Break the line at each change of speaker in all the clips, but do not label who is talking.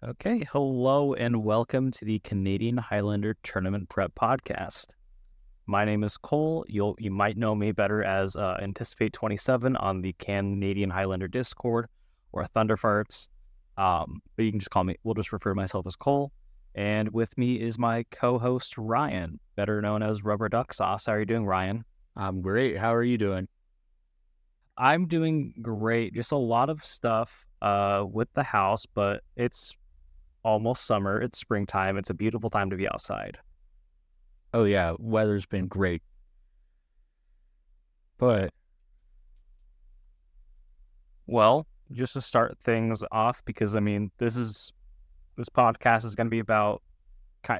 Okay, hello and welcome to the Canadian Highlander Tournament Prep Podcast. My name is Cole. You might know me better as Anticipate 27 on the Canadian Highlander Discord or Thunderfarts. But you can just call me. We'll just refer to myself as Cole. And with me is my co-host Ryan, better known as Rubber Duck Sauce. How are you doing, Ryan?
I'm great. How are you doing?
I'm doing great. Just a lot of stuff with the house, but it's almost summer. It's springtime. It's a beautiful time to be outside.
Oh yeah, weather's been great. But
Well, just to start things off, because this podcast is going to be about.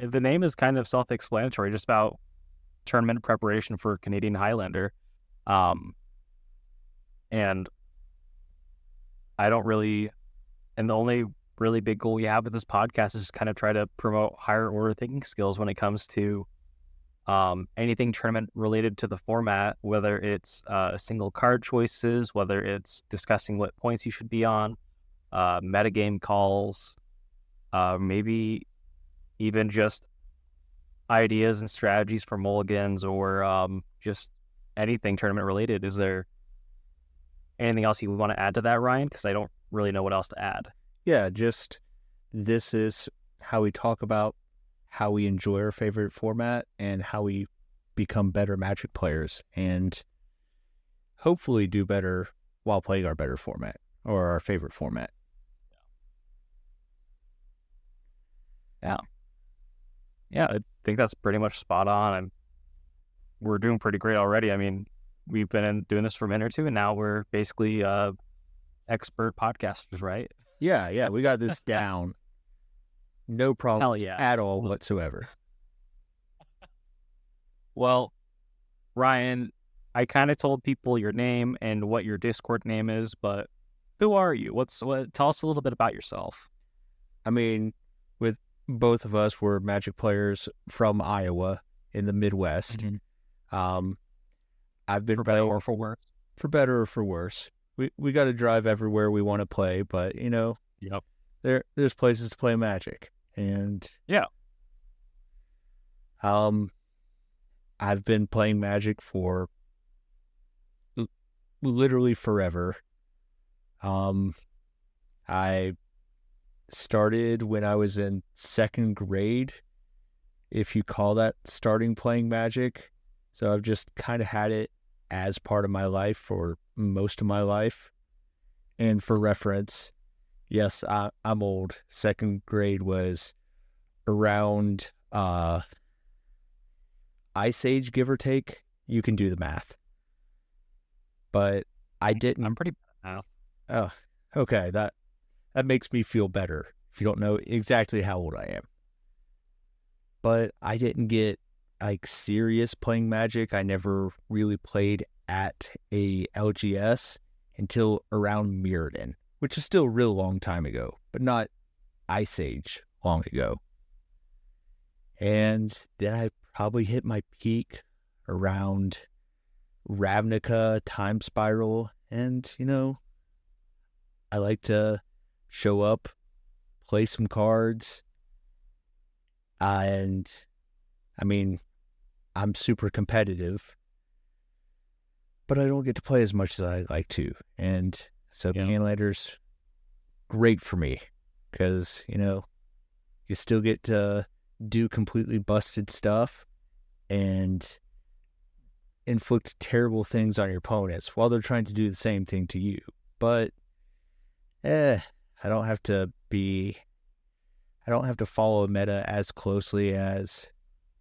The name is kind of self-explanatory, just about tournament preparation for Canadian Highlander, and I don't really. And the only really big goal we have with this podcast is just kind of try to promote higher order thinking skills when it comes to anything tournament related to the format, whether it's single card choices, whether it's discussing what points you should be on, metagame calls, maybe even just ideas and strategies for mulligans or just anything tournament related. Is there anything else you want to add to that, Ryan? Because I don't really know what else to add.
yeah, just this is how we talk about how we enjoy our favorite format and how we become better Magic players and hopefully do better while playing our better format or our favorite format.
Yeah, I think that's pretty much spot on. We're doing pretty great already. I mean, we've been doing this for a minute or two, and now we're basically expert podcasters, right?
Yeah, we got this down. No problem
Hell yeah.
at all whatsoever.
Well, Ryan, I kind of told people your name and what your Discord name is, but who are you? Tell us a little bit about yourself.
I mean, with both of us, we're Magic players from Iowa in the Midwest. I've been
For better or for worse.
for better or for worse. We got to drive everywhere we want to play, but
Yep.
there's places to play Magic, and
Yeah.
I've been playing Magic for literally forever. I started when I was in second grade, if you call that starting playing Magic. So I've just kind of had it as part of my life for most of my life. And for reference, yes, I'm old. Second grade was around Ice Age, give or take. You can do the math. But I didn't.
I'm pretty bad at
Oh, okay. That makes me feel better if you don't know exactly how old I am. But I didn't get like serious playing Magic. I never really played at a LGS until around Mirrodin, which is still a real long time ago, but not Ice Age long ago. And then I probably hit my peak around Ravnica, Time Spiral, and I like to show up, play some cards, and I mean, I'm super competitive, but I don't get to play as much as I like to. And so Canlander's great for me because, you still get to do completely busted stuff and inflict terrible things on your opponents while they're trying to do the same thing to you. But, I don't have to follow a meta as closely as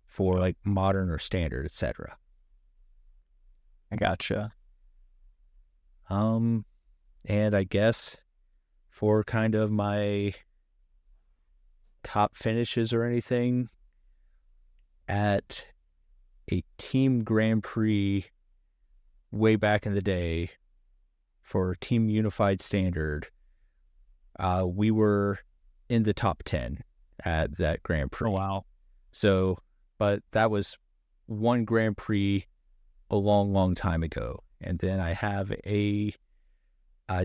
for like modern or standard, etc.
I gotcha.
And I guess for kind of my top finishes or anything at a team Grand Prix way back in the day for Team Unified Standard, we were in the top 10 at that Grand Prix.
Oh, wow.
So, but that was one Grand Prix a long, long time ago. And then I have a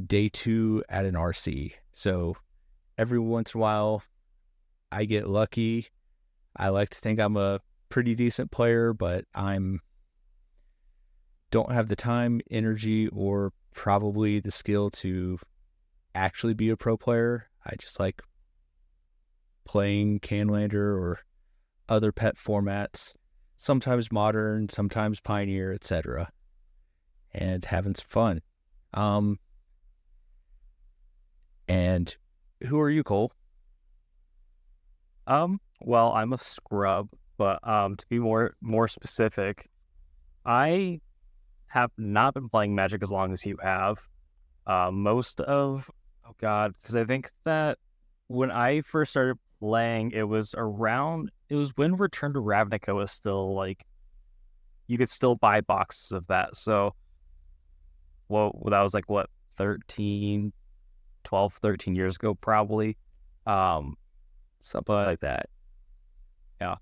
day 2 at an RC. So every once in a while, I get lucky. I like to think I'm a pretty decent player, but don't have the time, energy, or probably the skill to actually be a pro player. I just like playing Canlander or other pet formats, sometimes modern, sometimes pioneer, etc., and having some fun. And who are you, Cole?
Well, I'm a scrub, but to be more specific, I have not been playing Magic as long as you have. Oh God, because I think that when I first started playing, it was when Return to Ravnica was still like, you could still buy boxes of that. So, well, that was like what, 13 years ago, probably. Um, Something like that. Yeah.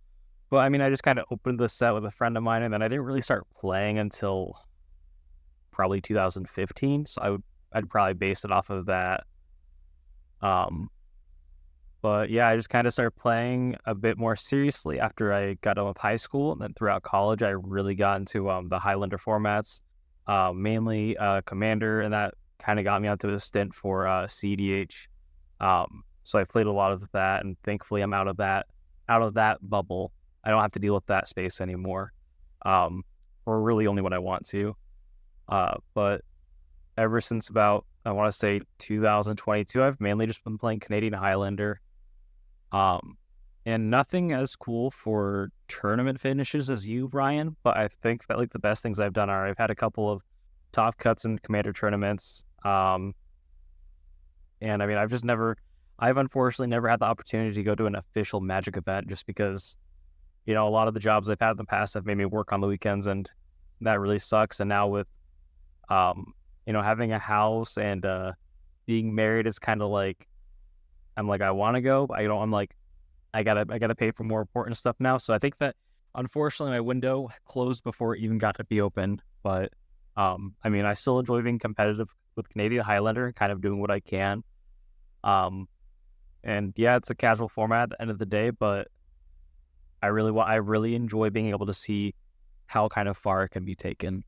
But I mean, I just kind of opened the set with a friend of mine, and then I didn't really start playing until probably 2015. So I'd probably base it off of that. Um, but yeah, I just kind of started playing a bit more seriously after I got done with high school, and then throughout college, I really got into the Highlander formats, mainly Commander, and that kind of got me onto a stint for CDH. So I played a lot of that, and thankfully I'm out of that bubble. I don't have to deal with that space anymore, or really only when I want to. But ever since about, I want to say 2022, I've mainly just been playing Canadian Highlander. And nothing as cool for tournament finishes as you, Ryan, but I think that like the best things I've done are I've had a couple of top cuts in Commander tournaments. And I mean, I've unfortunately never had the opportunity to go to an official Magic event just because, a lot of the jobs I've had in the past have made me work on the weekends, and that really sucks. And now with, having a house and being married, is kind of like, I'm like, I want to go, but I'm like, I gotta pay for more important stuff now. So I think that unfortunately my window closed before it even got to be open. But I mean, I still enjoy being competitive with Canadian Highlander and kind of doing what I can. And yeah, it's a casual format at the end of the day, but I really enjoy being able to see how kind of far it can be taken.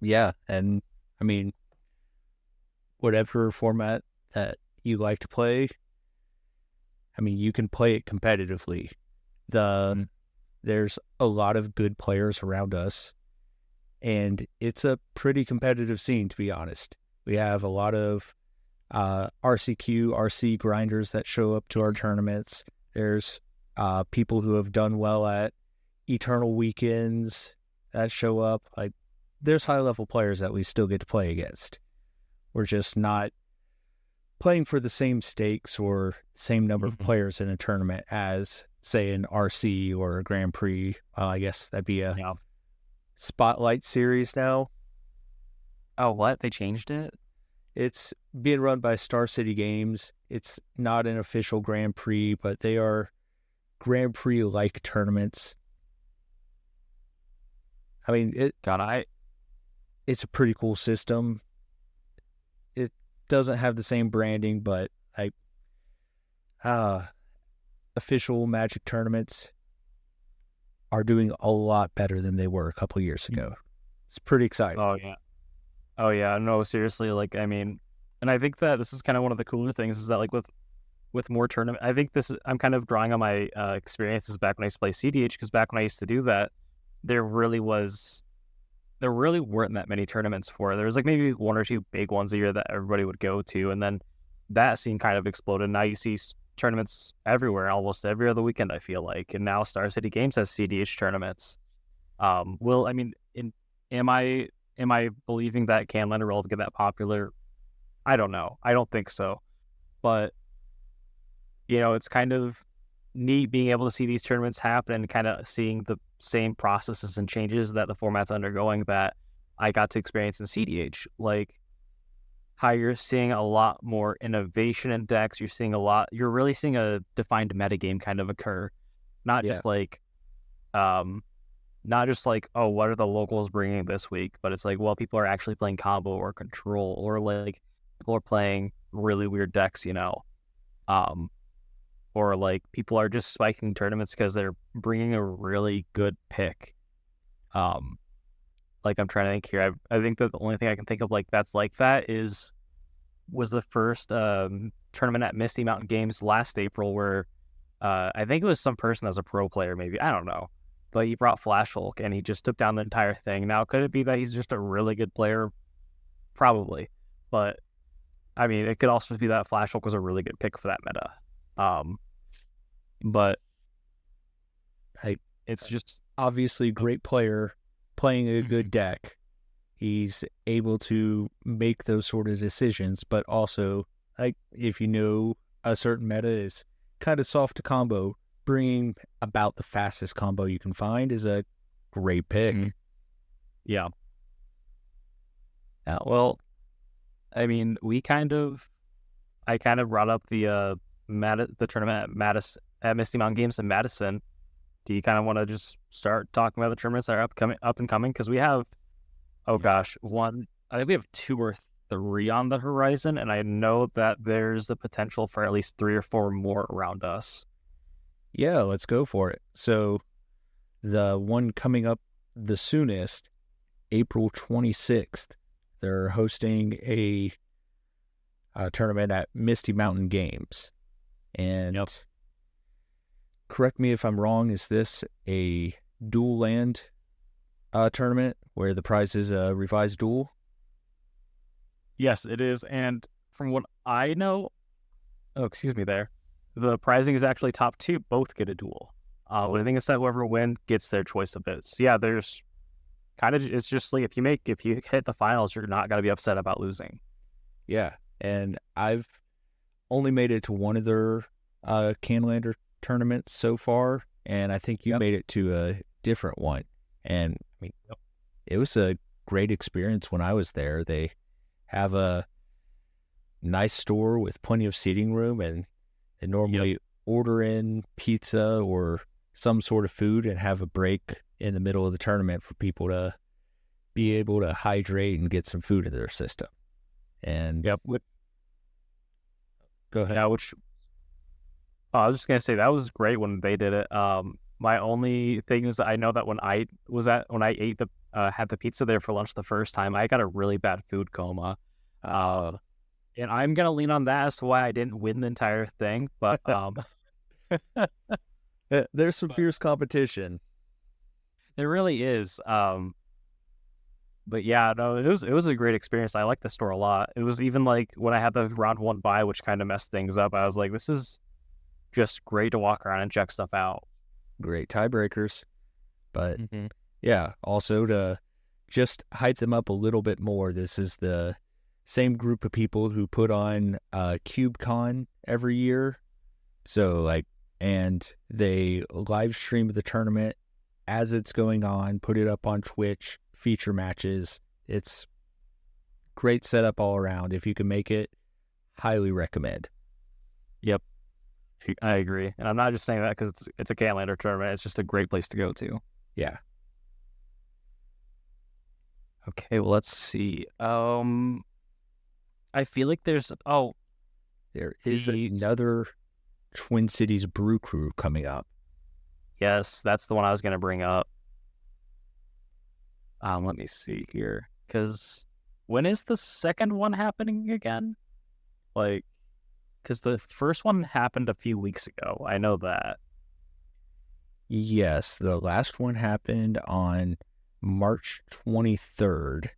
Yeah, and I mean, whatever format that you like to play, I mean, you can play it competitively. There's a lot of good players around us, and it's a pretty competitive scene, to be honest. We have a lot of RCQ, RC grinders that show up to our tournaments. There's people who have done well at Eternal Weekends that show up. Like, there's high-level players that we still get to play against. We're just not playing for the same stakes or same number of players in a tournament as, say, an RC or a Grand Prix. Well, I guess that'd be a Spotlight series now.
Oh, what? They changed it?
It's being run by Star City Games. It's not an official Grand Prix, but they are Grand Prix-like tournaments. I mean, it's a pretty cool system. It doesn't have the same branding, but official Magic tournaments are doing a lot better than they were a couple years ago. It's pretty exciting.
Oh yeah, no, seriously, like, I mean, and I think that this is kind of one of the cooler things is that like with more tournament, I think I'm kind of drawing on my experiences back when I used to play CDH, because back when I used to do that, there really weren't that many tournaments for it. There was like maybe one or two big ones a year that everybody would go to, and then that scene kind of exploded. Now you see tournaments everywhere, almost every other weekend, I feel like, and now Star City Games has CDH tournaments. Well, I mean, am I believing that Canlander will get that popular? I don't know. I don't think so. But, it's kind of neat being able to see these tournaments happen and kind of seeing the same processes and changes that the format's undergoing that I got to experience in CDH. Like, how you're seeing a lot more innovation in decks. You're really seeing a defined metagame kind of occur. Not just like, oh, what are the locals bringing this week? But it's like, well, people are actually playing combo or control, or like people are playing really weird decks, um, or like people are just spiking tournaments because they're bringing a really good pick. Um, like I'm trying to think here. I think that the only thing I can think of like that's like that was the first tournament at Misty Mountain Games last April where I think it was some person as a pro player, maybe. I don't know. But he brought Flash Hulk and he just took down the entire thing. Now, could it be that he's just a really good player? Probably. But, I mean, it could also be that Flash Hulk was a really good pick for that meta. But it's just...
Obviously, great player playing a good deck. He's able to make those sort of decisions, but also, like, if you know a certain meta is kind of soft to combo, bringing about the fastest combo you can find is a great pick.
Yeah. Well, I mean, I kind of brought up the tournament at Misty Mountain Games in Madison. Do you kind of want to just start talking about the tournaments that are up and coming? Because we have, I think we have 2 or 3 on the horizon, and I know that there's the potential for at least 3 or 4 more around us.
Yeah, let's go for it. So the one coming up the soonest, April 26th, they're hosting a tournament at Misty Mountain Games. And correct me if I'm wrong, is this a dual land tournament where the prize is a revised duel?
Yes, it is. And from what I know, the prizing is actually top 2, both get a duel. I think it's that whoever wins gets their choice of it. So yeah, there's it's just like if you hit the finals, you're not going to be upset about losing.
Yeah. And I've only made it to one of their Canlander tournaments so far, and I think you made it to a different one. And I mean, it was a great experience when I was there. They have a nice store with plenty of seating room, and they normally order in pizza or some sort of food and have a break in the middle of the tournament for people to be able to hydrate and get some food into their system. And
go
ahead.
Yeah, I was just gonna say that was great when they did it. My only thing is that I know that when I ate had the pizza there for lunch the first time, I got a really bad food coma. And I'm gonna lean on that as to why I didn't win the entire thing. But
there's some fierce competition.
There really is. But yeah, no, it was a great experience. I like the store a lot. It was even like when I had the round 1 buy, which kind of messed things up. I was like, this is just great to walk around and check stuff out.
Great tiebreakers. But yeah, also to just hype them up a little bit more, this is the same group of people who put on CubeCon every year. So and they live stream the tournament as it's going on, put it up on Twitch, feature matches. It's great setup all around. If you can make it, highly recommend.
Yep, I agree. And I'm not just saying that because it's a Canlander tournament. It's just a great place to go to.
Yeah.
Okay, well, let's see. I feel like there
is another Twin Cities Brew Crew coming up.
Yes, that's the one I was going to bring up. Let me see here, because when is the second one happening again? Because the first one happened a few weeks ago. I know that.
Yes, the last one happened on March 23rd.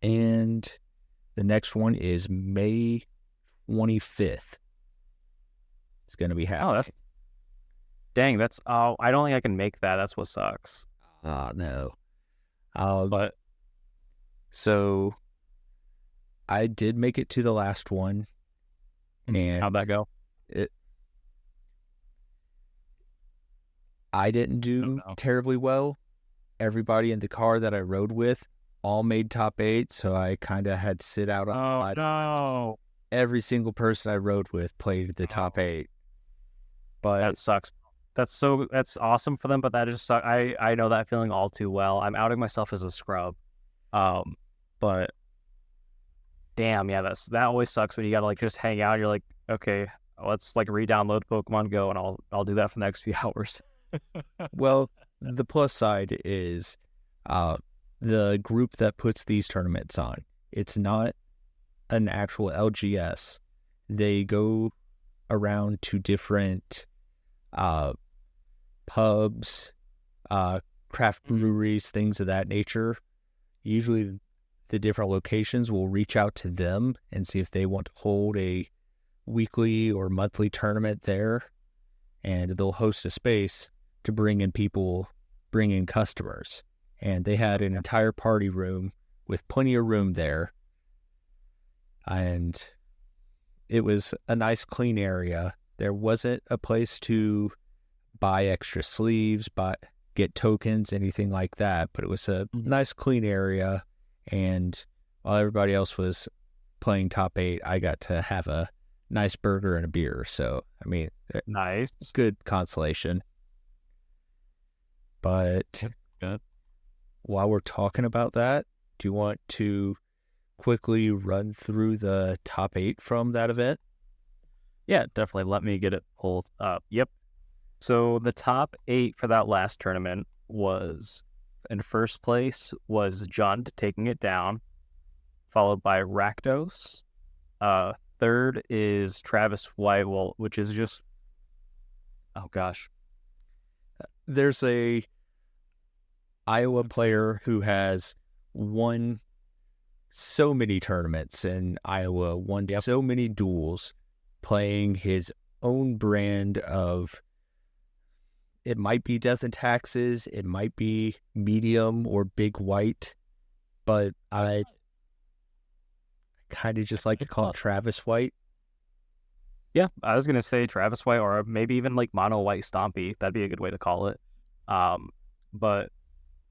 And the next one is May 25th. It's going to be happening.
I don't think I can make that. That's what sucks.
No. But so I did make it to the last one. And
how'd that go?
I didn't do terribly well. Everybody in the car that I rode with all made top 8, so I kind of had to sit out on the side.
No.
Every single person I rode with played the top 8. But
that sucks. That's awesome for them, but that just sucks. I know that feeling all too well. I'm outing myself as a scrub. But damn, yeah, that always sucks when you gotta like just hang out. You're like, okay, let's like re-download Pokemon Go, and I'll do that for the next few hours.
Well, the plus side is uh, the group that puts these tournaments on. It's not an actual LGS. They go around to different uh, pubs, craft breweries, things of that nature. Usually the different locations will reach out to them and see if they want to hold a weekly or monthly tournament there, and they'll host a space to bring in people, bring in customers. And they had an entire party room with plenty of room there, and it was a nice clean area. There wasn't a place to buy extra sleeves, get tokens, anything like that, but it was a nice clean area. And while everybody else was playing top 8, I got to have a nice burger and a beer. So, I mean,
Nice.
good consolation. But
Good.
while we're talking about that, do you want to quickly run through the top 8 from that event?
Yeah, definitely. Let me get it pulled up. Yep. So the top 8 for that last tournament was, in first place was Jund taking it down, followed by Rakdos. Third is Travis White, which is just, oh gosh.
There's a Iowa player who has won so many tournaments in Iowa, won so many duels, playing his own brand of, it might be Death and Taxes, it might be Medium or Big White, but I kind of just like to call it Travis White.
Yeah, I was gonna say Travis White, or maybe even like Mono White Stompy. That'd be a good way to call it. But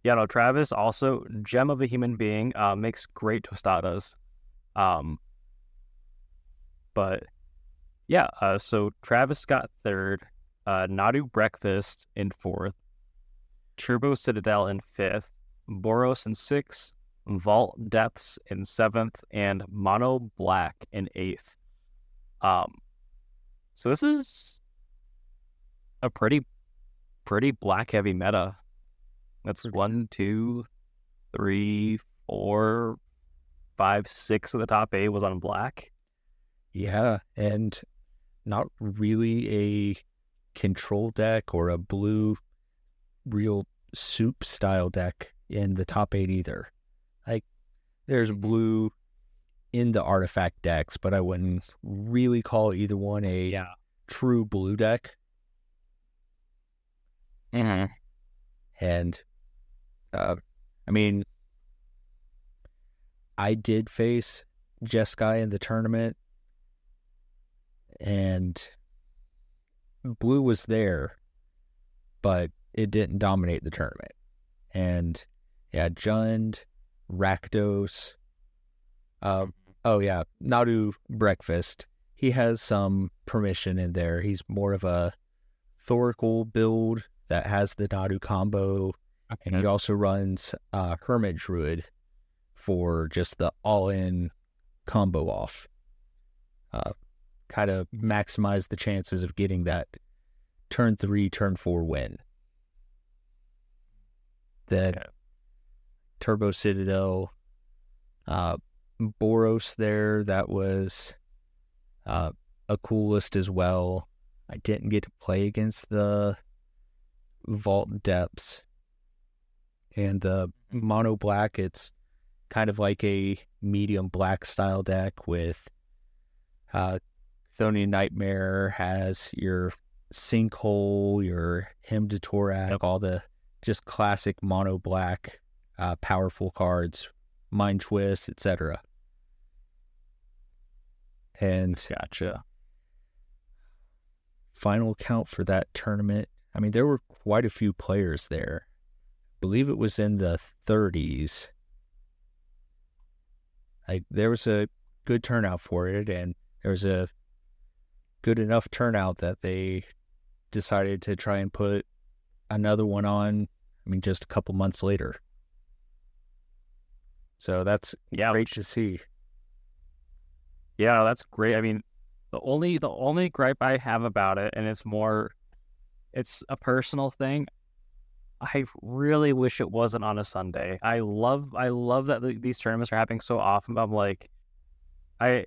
yeah, no, Travis also gem of a human being. Makes great tostadas. But yeah, so Travis got third, Nadu Breakfast in fourth, Turbo Citadel in fifth, Boros in sixth, Vault Depths in seventh, and Mono Black in eighth. So this is a pretty black heavy meta. That's 1, 2, 3, 4, 5, 6 of the top 8 was on black.
Yeah, and not really a control deck or a blue real soup style deck in the top 8 either. Like, there's blue in the artifact decks, but I wouldn't really call either one a true blue deck.
Mm-hmm.
And I mean, I did face Jeskai in the tournament, and blue was there, but it didn't dominate the tournament. And yeah, Jund, Rakdos, Nadu Breakfast. He has some permission in there. He's more of a Thoracle build that has the Nadu combo. Okay. And he also runs Hermit Druid for just the all-in combo off. Kind of maximize the chances of getting that turn 3, turn 4 win. That Turbo Citadel, Boros there, that was a cool list as well. I didn't get to play against the Vault Depths. And the Mono Black, it's kind of like a medium black style deck with Chthonian Nightmare, has your Sinkhole, your Hymn to Torak, all the just classic Mono Black powerful cards, Mind Twist, etc. And
Gotcha.
Final count for that tournament, I mean, there were quite a few players there. I believe it was in the 30s. There was a good turnout for it, and there was a good enough turnout that they decided to try and put another one on, I mean, just a couple months later. So that's great to see.
Yeah, that's great. I mean, the only gripe I have about it, and it's a personal thing. I really wish it wasn't on a Sunday. I love that these tournaments are happening so often. But I'm like, I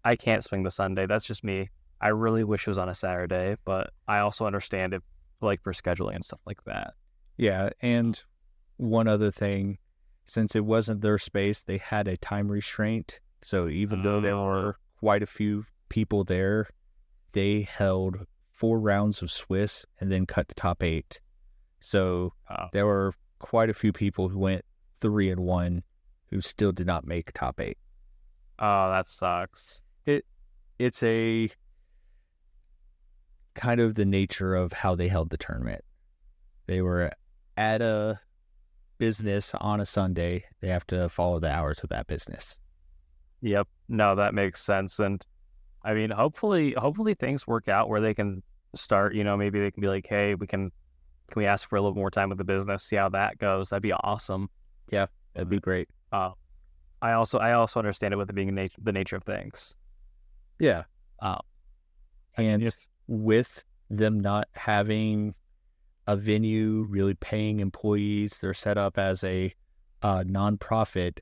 I can't swing the Sunday. That's just me. I really wish it was on a Saturday, but I also understand it, like for scheduling and stuff like that.
Yeah, and one other thing, since it wasn't their space, they had a time restraint. So even though there were quite a few people there, they held 4 rounds of Swiss and then cut the top 8. So there were quite a few people who went 3-1 who still did not make top 8.
Oh, that sucks.
It's a kind of the nature of how they held the tournament. They were at a business on a Sunday. They have to follow the hours of that business.
Yep. No, that makes sense. And I mean, hopefully things work out where they can start, maybe they can be like, hey, can we ask for a little more time with the business, see how that goes? That'd be awesome.
Yeah, that'd be great.
I also understand it with it being the nature of things.
Yeah. And
just
with them not having a venue, really paying employees, they're set up as a nonprofit.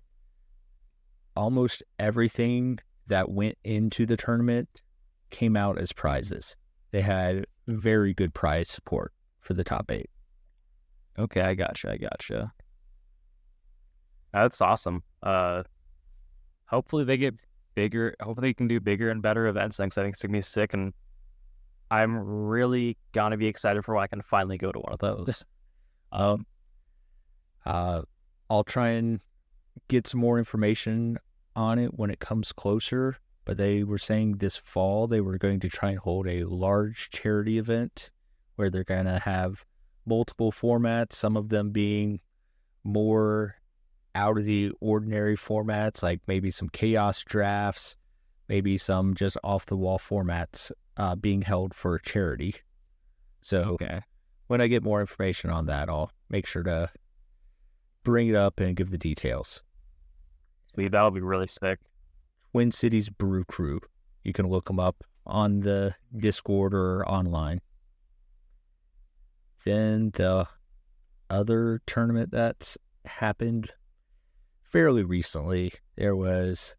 Almost everything that went into the tournament came out as prizes. They had very good prize support for the top 8.
Okay, I gotcha. That's awesome. Hopefully they get bigger. Hopefully they can do bigger and better events next. I think it's gonna be sick, and I'm really gonna be excited for when I can finally go to one of those.
I'll try and get some more information on it when it comes closer, but they were saying this fall they were going to try and hold a large charity event where they're going to have multiple formats, some of them being more out of the ordinary formats, like maybe some chaos drafts, maybe some just off the wall formats being held for charity. So when I get more information on that, I'll make sure to bring it up and give the details.
That'll be really sick.
Twin Cities Brew Crew. You can look them up on the Discord or online. Then the other tournament that's happened fairly recently, there was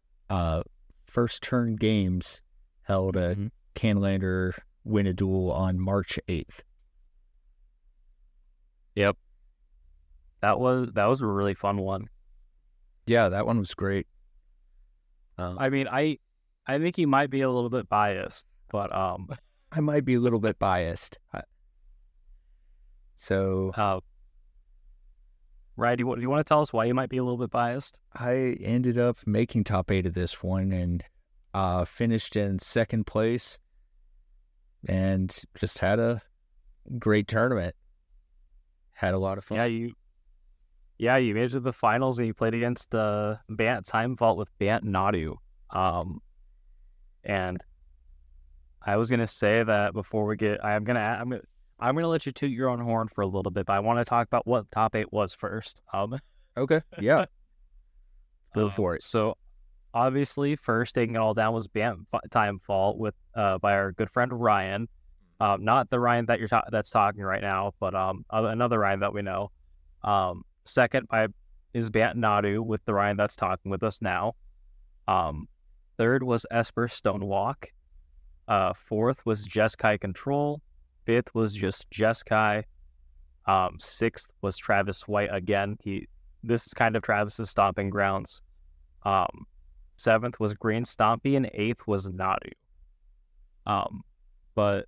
First Turn Games held a Canlander win a duel on March 8th.
Yep. That was a really fun one.
Yeah, that one was great.
I mean, I think he might be a little bit biased, but
I might be a little bit biased.
Ryan, do you want to tell us why you might be a little bit biased?
I ended up making top 8 of this one and finished in second place and just had a great tournament. Had a lot of fun.
Yeah, you made it to the finals and you played against Bant Time Vault with Bant Nadu. And I was gonna say that before we get, I'm gonna let you toot your own horn for a little bit, but I want to talk about what top 8 was first.
Okay, yeah, go for it.
So, obviously, first taking it all down was Bant Time Vault with by our good friend Ryan, not the Ryan that that's talking right now, but another Ryan that we know. Second is Bant Nadu with the Ryan that's talking with us now. Third was Esper Stonewalk. Fourth was Jeskai Control. Fifth was just Jeskai. Sixth was Travis White again. This is kind of Travis's stomping grounds. Seventh was Green Stompy, and eighth was Nadu. But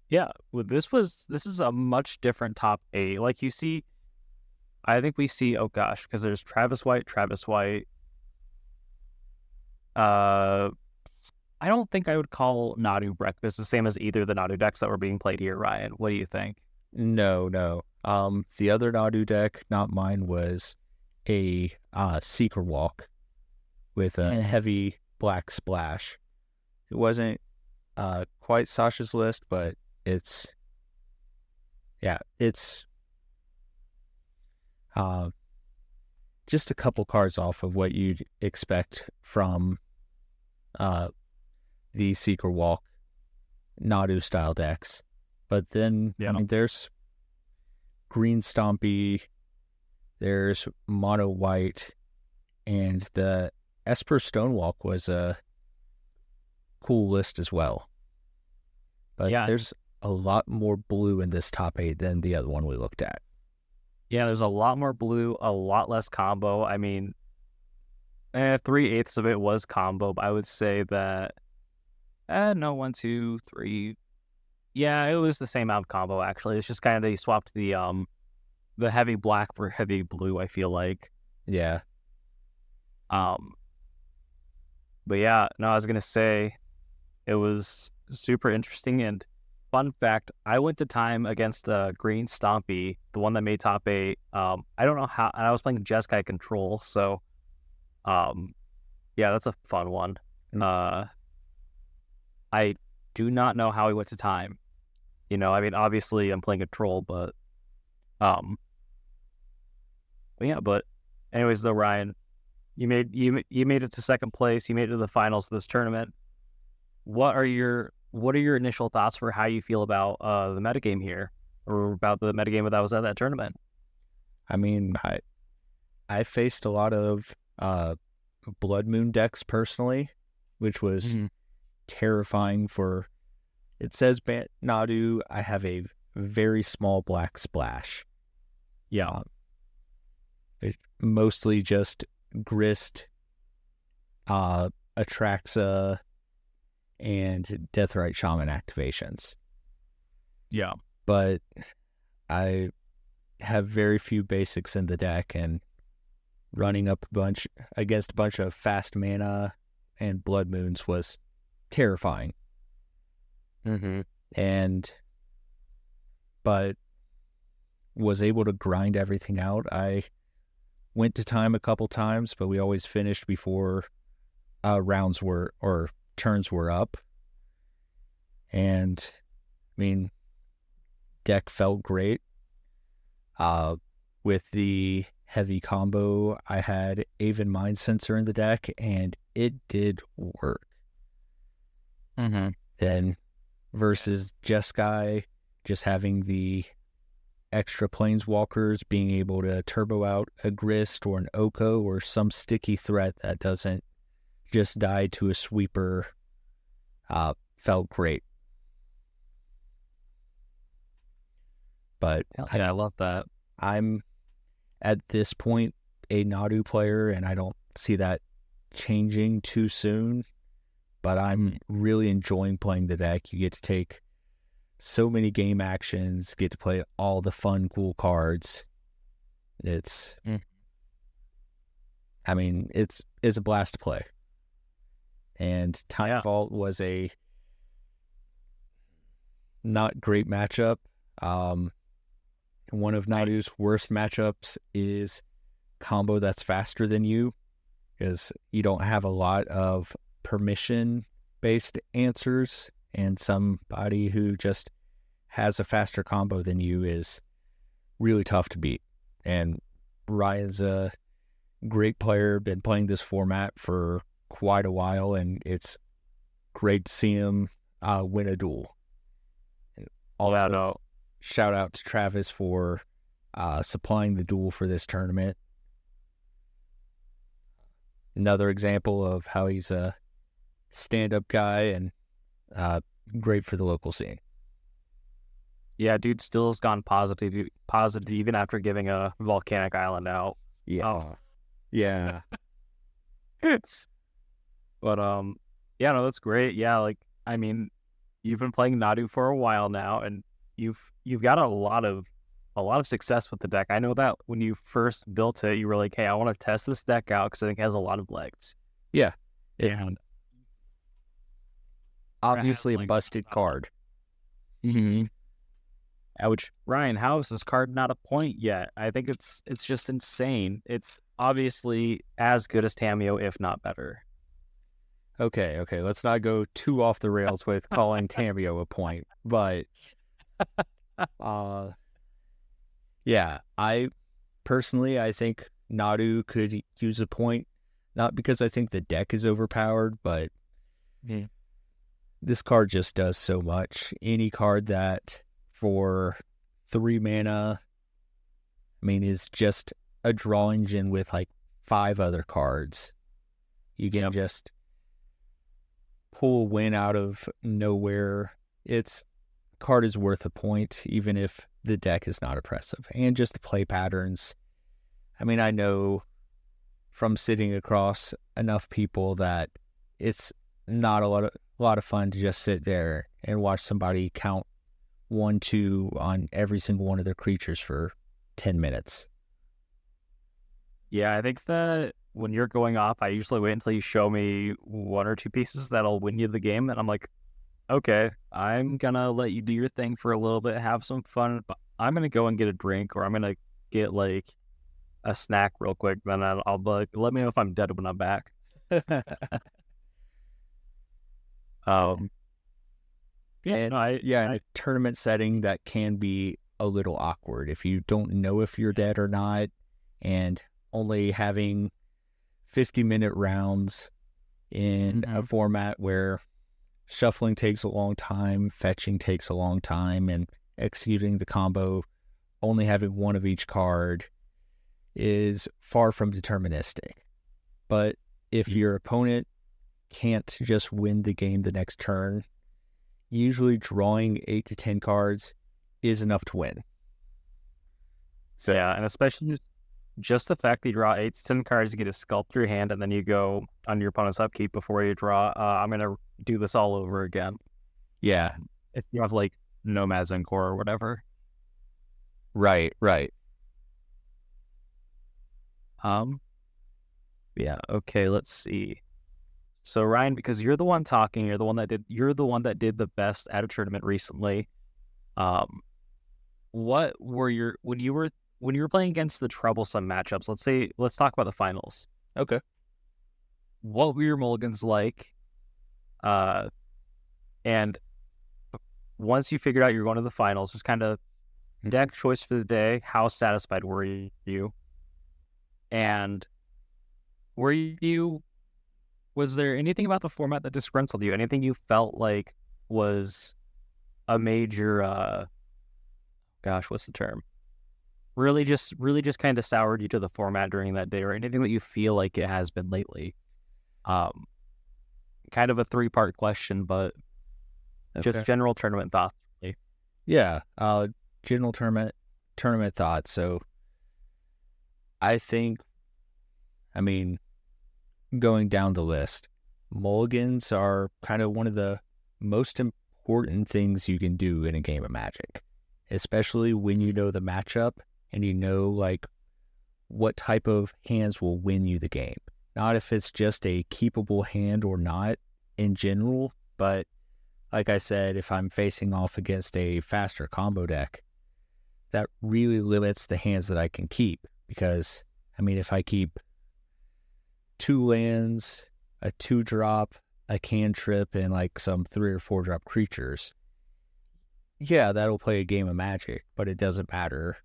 yeah, this is a much different top 8. Like you see, I think we see, oh gosh, because there's Travis White. I don't think I would call Nadu Breakfast the same as either of the Nadu decks that were being played here, Ryan. What do you think?
No. The other Nadu deck, not mine, was a Seeker Walk with a heavy black splash. It wasn't quite Sasha's list, but it's just a couple cards off of what you'd expect from the Seeker Walk Nadu style decks. But then, I mean, there's Green Stompy, there's Mono White, and the Esper Stonewalk was a cool list as well. But there's a lot more blue in this top 8 than the other one we looked at.
Yeah, there's a lot more blue, a lot less combo. I mean, 3/8 of it was combo, but I would say that, no, 1, 2, 3. Yeah, it was the same amount of combo, actually. It's just kind of they swapped the heavy black for heavy blue, I feel like.
Yeah.
But yeah, no, I was going to say it was super interesting. And fun fact, I went to time against Green Stompy, the one that made top 8. I don't know how, and I was playing Jeskai Control, so yeah, that's a fun one. I do not know how he went to time. You know, I mean, obviously I'm playing a troll, but yeah, but anyways though, Ryan, you made it to second place, you made it to the finals of this tournament. What are your initial thoughts for how you feel about the metagame here, or about the metagame that was at that tournament?
I mean, I faced a lot of Blood Moon decks personally, which was terrifying for. It says Nadu, I have a very small black splash.
Yeah.
It mostly just Grist, Atraxa, and Deathrite Shaman activations.
Yeah.
But I have very few basics in the deck, and running up against a bunch of fast mana and Blood Moons was terrifying. But was able to grind everything out. I went to time a couple times, but we always finished before turns were up. And I mean, deck felt great. With the heavy combo, I had Aven Mind Sensor in the deck, and it did work. Then versus Jeskai, just having the extra planeswalkers, being able to turbo out a Grist or an Oko or some sticky threat that doesn't just die to a sweeper, felt great. But
I love that.
I'm at this point a Nadu player, and I don't see that changing too soon. But I'm really enjoying playing the deck. You get to take so many game actions, get to play all the fun, cool cards. It's, I mean, it's a blast to play. And Time Vault was a not great matchup. One of Nadu's worst matchups is combo that's faster than you, because you don't have a lot of permission-based answers, and somebody who just has a faster combo than you is really tough to beat. And Ryan's a great player, been playing this format for quite a while, and it's great to see him win a duel. Shout out to Travis for supplying the duel for this tournament. Another example of how he's a stand-up guy and great for the local scene.
Yeah, dude still has gone positive even after giving a Volcanic Island out.
Yeah.
Oh.
Yeah.
But yeah, no, that's great. Yeah, like, I mean, you've been playing Nadu for a while now, and you've got a lot of success with the deck. I know that when you first built it, you were like, hey, I want to test this deck out because I think it has a lot of legs.
Yeah.
And
obviously a busted card.
Which, Ryan, how is this card not a point yet? I think it's just insane. It's obviously as good as Tamiyo, if not better.
Okay, let's not go too off the rails with calling Tamiyo a point, but yeah, I think Nadu could use a point, not because I think the deck is overpowered, but This card just does so much. Any card that for 3 mana, I mean, is just a draw engine with like 5 other cards. You can just pull a win out of nowhere. Card is worth a point, even if the deck is not oppressive. And just the play patterns. I mean, I know from sitting across enough people that it's not a lot of fun to just sit there and watch somebody count 1-2 on every single one of their creatures for 10 minutes.
Yeah, I think that when you're going off, I usually wait until you show me 1 or 2 pieces that'll win you the game, and I'm like, okay, I'm gonna let you do your thing for a little bit, have some fun, but I'm gonna go and get a drink, or I'm gonna get like a snack real quick, then I'll be like, let me know if I'm dead when I'm back.
In a tournament setting, that can be a little awkward if you don't know if you're dead or not, and only having 50-minute rounds in a format where shuffling takes a long time, fetching takes a long time, and executing the combo, only having one of each card is far from deterministic. But if your opponent can't just win the game the next turn, usually drawing 8 to 10 cards is enough to win.
So yeah, and especially just the fact that you draw 8 to 10 cards, you get to sculpt your hand, and then you go on your opponent's upkeep before you draw. I'm gonna do this all over again.
Yeah,
if you have like Nomads Encore or whatever.
Right.
Yeah. Okay. Let's see. So Ryan, because you're the one talking, you're the one that did the best at a tournament recently. What were when you were playing against the troublesome matchups? Let's talk about the finals.
Okay.
What were your mulligans like? And once you figured out you're going to the finals, just kind of deck choice for the day. How satisfied were you? And was there anything about the format that disgruntled you? Anything you felt like was a major, what's the term? Really just kind of soured you to the format during that day, or anything that you feel like it has been lately? Kind of a 3-part question, but just general tournament thoughts.
Yeah, general tournament thoughts. So I think, going down the list, mulligans are kind of one of the most important things you can do in a game of Magic, especially when you know the matchup and you know like what type of hands will win you the game. Not if it's just a keepable hand or not in general, but like I said, if I'm facing off against a faster combo deck, that really limits the hands that I can keep. Because, if I keep 2 lands, a 2-drop, a cantrip, and like some 3 or 4-drop creatures, yeah, that'll play a game of Magic, but it doesn't matter.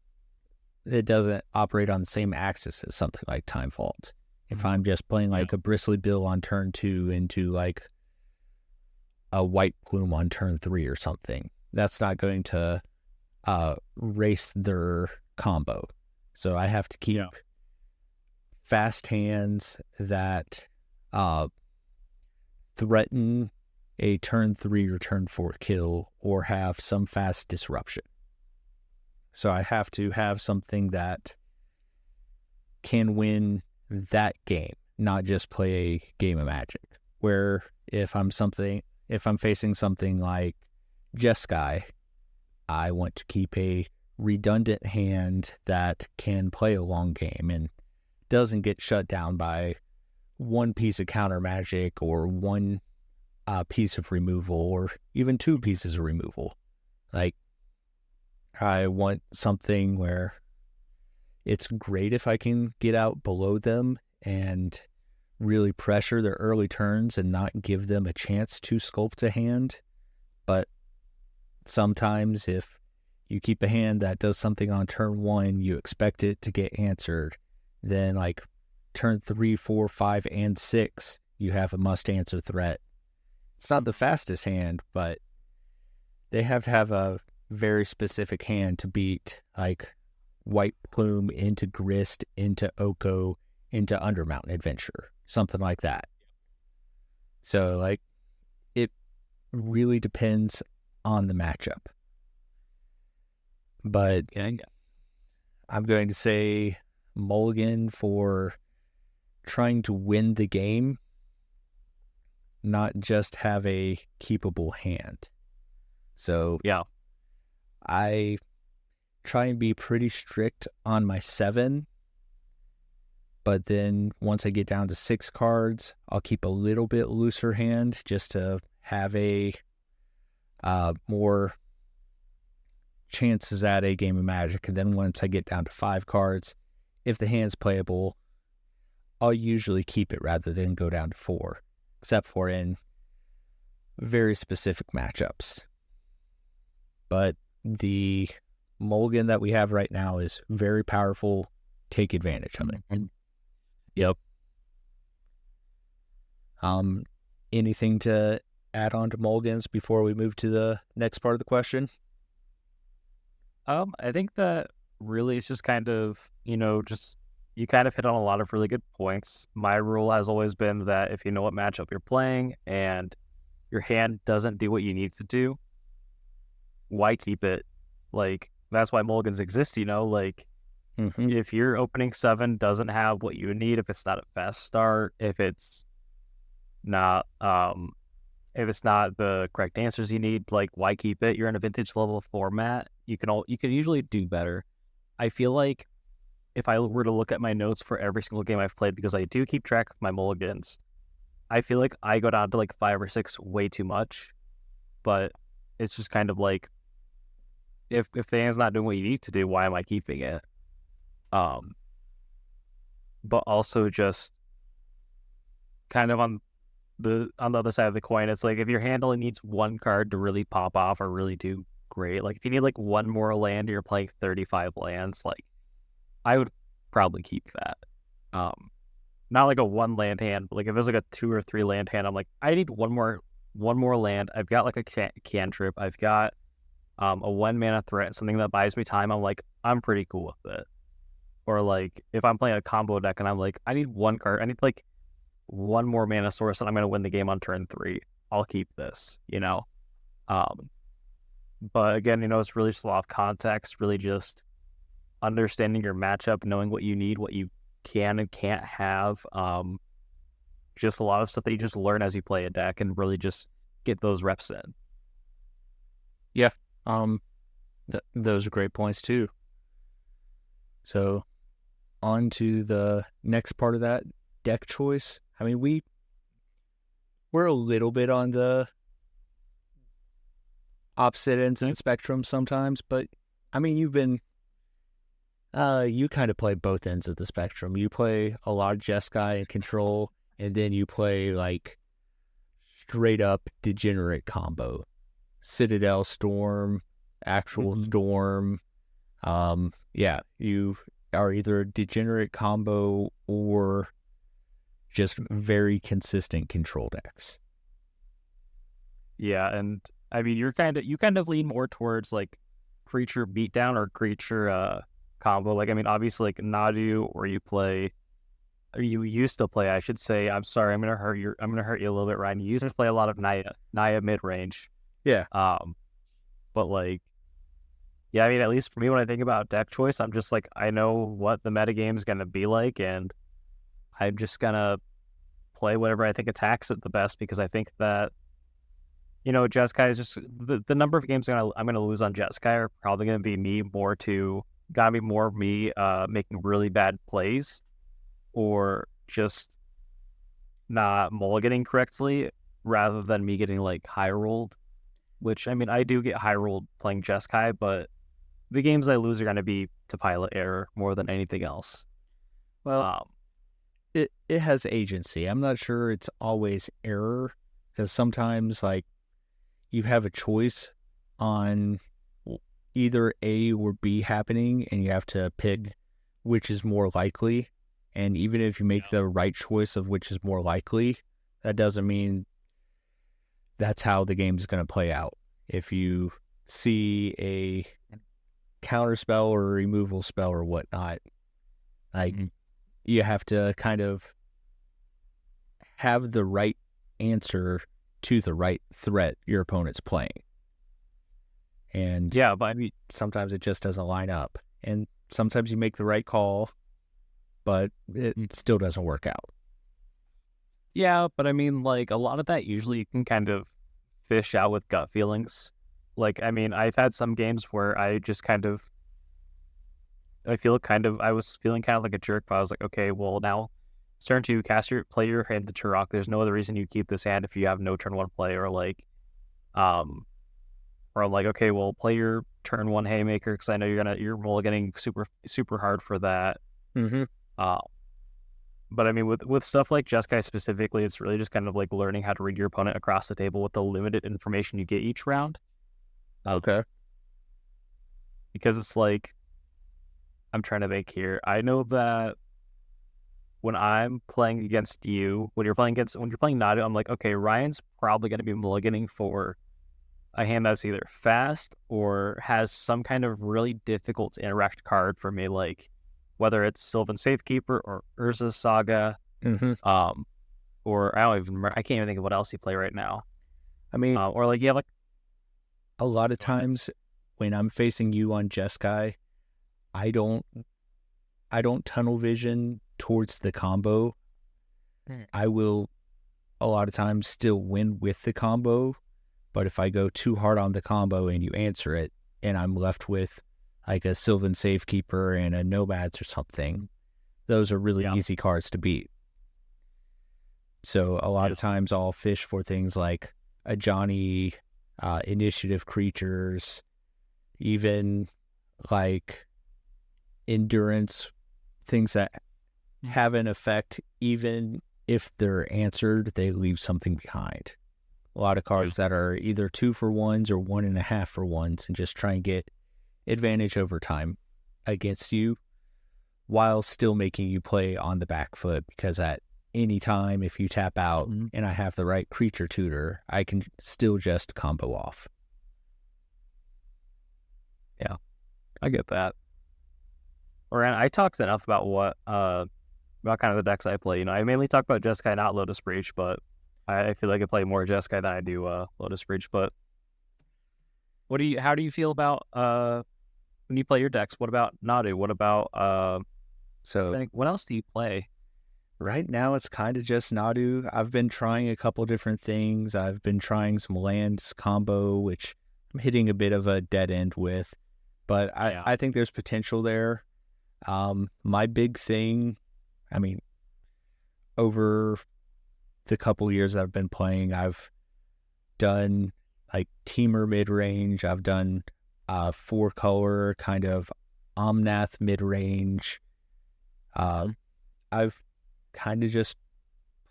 It doesn't operate on the same axis as something like Time Vault. If I'm just playing like a Bristly Bill on turn 2 into like a White Plume on turn 3 or something, that's not going to race their combo. So I have to keep fast hands that threaten a turn 3 or turn 4 kill, or have some fast disruption. So I have to have something that can win that game, not just play a game of Magic. Where if I'm facing something like Jeskai, I want to keep a redundant hand that can play a long game and doesn't get shut down by 1 piece of counter magic, or 1 piece of removal, or even 2 pieces of removal. Like, I want something where it's great if I can get out below them and really pressure their early turns and not give them a chance to sculpt a hand. But sometimes if you keep a hand that does something on turn 1, you expect it to get answered. Then turn 3, 4, 5, and 6, you have a must answer threat. it's not the fastest hand, but they have to have a very specific hand to beat like White Plume into Grist, into Oko, into Undermountain Adventure, something like that. So like it really depends on the matchup. But I'm going to say mulligan for trying to win the game, not just have a keepable hand. So
yeah,
I try and be pretty strict on my 7, but then once I get down to 6 cards, I'll keep a little bit looser hand just to have a more chances at a game of Magic. And then once I get down to 5 cards, if the hand's playable, I'll usually keep it rather than go down to 4, except for in very specific matchups. But the mulligan that we have right now is very powerful. Take advantage of it.
Yep.
Anything to add on to mulligans before we move to the next part of the question?
I think that really it's just kind of, just you kind of hit on a lot of really good points. My rule has always been that if you know what matchup you're playing and your hand doesn't do what you need to do, why keep it? Like, that's why mulligans exist, like, if your opening 7 doesn't have what you need, if it's not a fast start, if it's not the correct answers you need, like, why keep it? You're in a vintage level format. You can usually do better. I feel like if I were to look at my notes for every single game I've played, because I do keep track of my mulligans, I feel like I go down to like 5 or 6 way too much. But it's just kind of like, if the hand's not doing what you need to do, why am I keeping it? But also just kind of on the other side of the coin, it's like if your hand only needs 1 card to really pop off or really do great, like if you need like 1 more land and you're playing 35 lands, like I would probably keep that. Not like a 1 land hand, but like if there's like a 2 or 3 land hand, I'm like, I need one more land. I've got like a cantrip. I've got a 1 mana threat, something that buys me time. I'm like, I'm pretty cool with it. Or like if I'm playing a combo deck and I'm like, I need 1 card. I need like 1 more mana source and I'm going to win the game on turn 3. I'll keep this, But again, it's really just a lot of context, really just understanding your matchup, knowing what you need, what you can and can't have. Just a lot of stuff that you just learn as you play a deck and really just get those reps in.
Yeah. Those are great points too. So on to the next part of that, deck choice. I mean, we're a little bit on the opposite ends of the spectrum sometimes, but I mean, you kind of play both ends of the spectrum. You play a lot of Jeskai and Control, and then you play like straight up degenerate combo. Citadel Storm, actual Storm. Yeah, you are either degenerate combo or just very consistent control decks.
Yeah, and I mean you kind of lean more towards like creature beatdown or creature combo. Like I mean obviously like Nadu, or you used to play, I should say, I'm sorry, I'm gonna hurt you a little bit, Ryan. You used to play a lot of Naya mid range.
Yeah.
But like, yeah, I mean, at least for me, when I think about deck choice, I'm just like, I know what the metagame is going to be like, and I'm just going to play whatever I think attacks it the best, because I think that, Jeskai is just, the number of games I'm going to lose on Jeskai are probably going to be me making really bad plays, or just not mulliganing correctly, rather than me getting like high rolled, which, I mean, I do get high rolled playing Jeskai, but the games I lose are going to be to pilot error more than anything else.
Well, it has agency. I'm not sure it's always error, because sometimes like you have a choice on either A or B happening, and you have to pick which is more likely. And even if you make the right choice of which is more likely, that doesn't mean that's how the game is going to play out. If you see a counter spell or a removal spell or whatnot, like you have to kind of have the right answer to the right threat your opponent's playing. And
yeah, but I mean,
sometimes it just doesn't line up. And sometimes you make the right call, but it still doesn't work out.
yeah, but I mean, like, a lot of that usually you can kind of fish out with gut feelings. Like, I mean, I've had some games where I just kind of, I was feeling kind of like a jerk, but I was like, okay, well, now it's turn 2, play your hand to Turok. There's no other reason you keep this hand if you have no turn 1 play, um, or I'm like, okay, well, play your turn 1 Haymaker, because I know you're mulliganing super, super hard for that. But I mean, with stuff like Jeskai specifically, it's really just kind of like learning how to read your opponent across the table with the limited information you get each round.
Okay.
Because it's like, I'm trying to think here. I know that when I'm playing against you, when you're playing Nadu, I'm like, okay, Ryan's probably going to be mulliganing for a hand that's either fast or has some kind of really difficult to interact card for me, like whether it's Sylvan Safekeeper or Urza's Saga, or I don't even remember. I can't even think of what else you play right now.
I mean,
or like, yeah, like
a lot of times when I'm facing you on Jeskai, I don't tunnel vision towards the combo. I will a lot of times still win with the combo, but if I go too hard on the combo and you answer it, and I'm left with like a Sylvan Safekeeper and a Nomads or something, those are really easy cards to beat. So a lot of times I'll fish for things like a Johnny, initiative creatures, even like endurance, things that have an effect. Even if they're answered, they leave something behind. A lot of cards that are either 2-for-1s or 1.5-for-1s, and just try and get advantage over time against you while still making you play on the back foot, because at any time, if you tap out and I have the right creature tutor, I can still just combo off.
Yeah, I get that. Or I talked enough about about kind of the decks I play. You know, I mainly talk about Jeskai, not Lotus Breach, but I feel like I play more Jeskai than I do Lotus Breach. But how do you feel about when you play your decks? What about Nadu? What about what else do you play?
Right now, it's kind of just Nadu. I've been trying a couple different things. I've been trying some lands combo, which I'm hitting a bit of a dead end with, but I think there's potential there. My big thing, I mean, over the couple years I've been playing, I've done like Teamer mid-range. I've done 4-color kind of Omnath mid-range. I've kind of just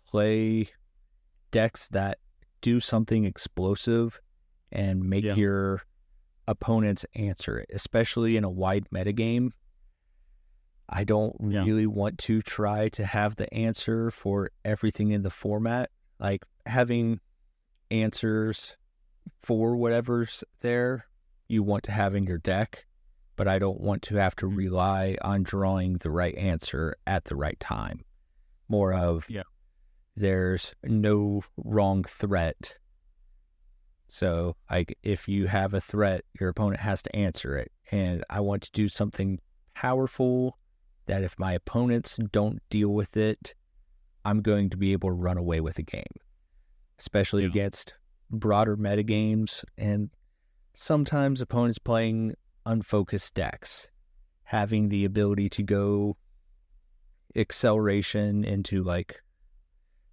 play decks that do something explosive and make your opponents answer it, especially in a wide metagame. I don't really want to try to have the answer for everything in the format. Like, having answers for whatever's there, you want to have in your deck, but I don't want to have to rely on drawing the right answer at the right time. More of, there's no wrong threat. So, like, if you have a threat, your opponent has to answer it. And I want to do something powerful that if my opponents don't deal with it, I'm going to be able to run away with the game. Especially against broader metagames, and sometimes opponents playing unfocused decks. Having the ability to go acceleration into like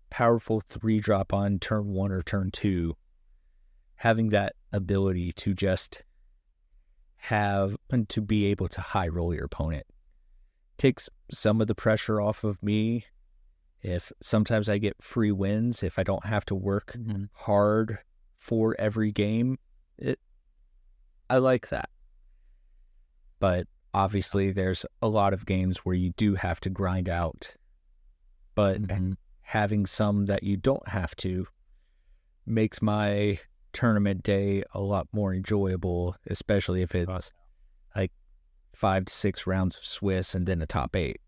powerful 3-drop on turn 1 or turn 2, having that ability to just have and to be able to high roll your opponent takes some of the pressure off of me. If sometimes I get free wins, if I don't have to work hard for every game, I like that. But obviously there's a lot of games where you do have to grind out, but having some that you don't have to, makes my tournament day a lot more enjoyable, especially if it's like 5 to 6 rounds of Swiss and then a top 8.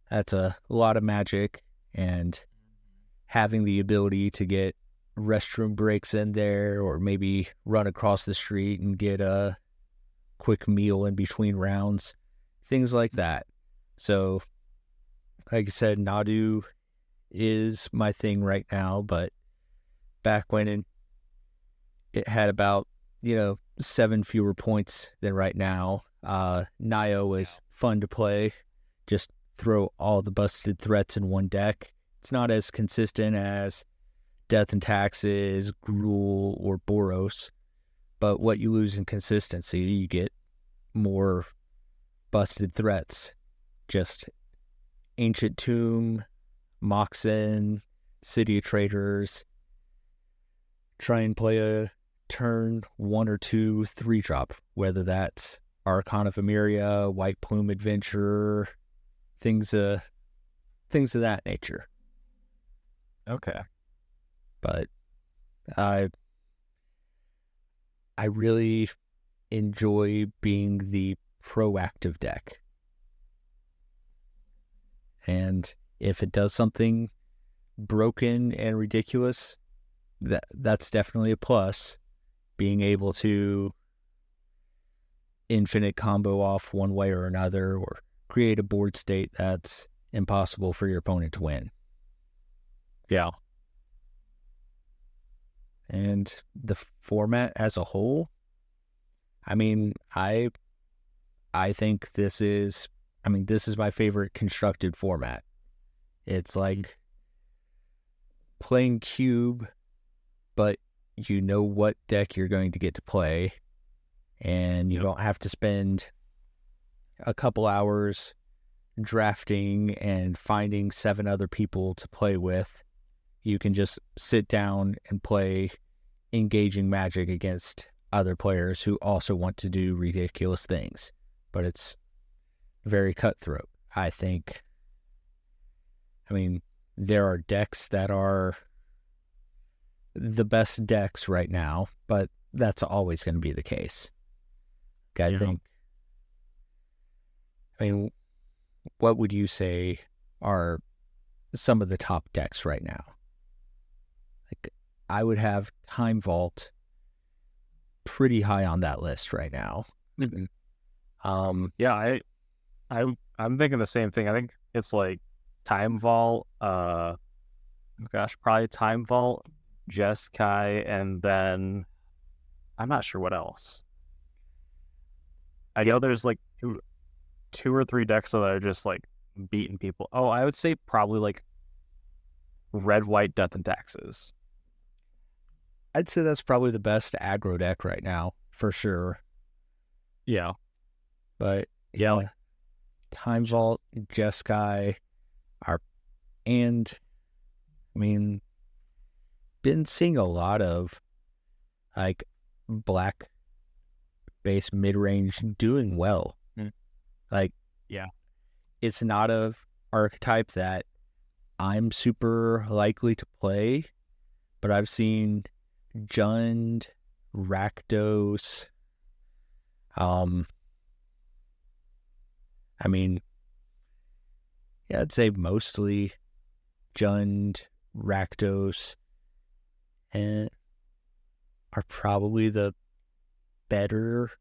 That's a lot of magic, and having the ability to get restroom breaks in there, or maybe run across the street and get a quick meal in between rounds, things like that. So, like I said, Nadu is my thing right now, but back when it had about, 7 fewer points than right now, Nio was fun to play. Just throw all the busted threats in one deck. It's not as consistent as Death and Taxes, Gruul, or Boros, but what you lose in consistency, you get more busted threats. Just Ancient Tomb, Moxen, City of Traders. Try and play a turn 1 or 2 3-drop, whether that's Archon of Emeria, White Plume Adventure, things of that nature.
Okay.
But I really enjoy being the proactive deck. And if it does something broken and ridiculous, that's definitely a plus. Being able to infinite combo off one way or another, or create a board state that's impossible for your opponent to win.
Yeah.
And the format as a whole, I mean, I think this is my favorite constructed format. It's like playing Cube, but you know what deck you're going to get to play, and you don't have to spend a couple hours drafting and finding 7 other people to play with. You can just sit down and play engaging Magic against other players who also want to do ridiculous things. But it's very cutthroat, I think. I mean, there are decks that are the best decks right now, but that's always going to be the case. I think. I mean, what would you say are some of the top decks right now? Like, I would have Time Vault pretty high on that list right now.
Yeah, I'm thinking the same thing. I think it's like Time Vault, probably Time Vault, Jeskai, and then I'm not sure what else. I know there's like two or three decks that are just like beating people. Oh, I would say probably like Red, White, Death and Taxes.
I'd say that's probably the best aggro deck right now, for sure.
Yeah.
But yeah, Time Vault, Jeskai and I mean, been seeing a lot of like black base mid range doing well. Like,
yeah,
it's not a archetype that I'm super likely to play, but I've seen Jund, Rakdos, I mean, yeah, I'd say mostly Jund, Rakdos, and are probably the better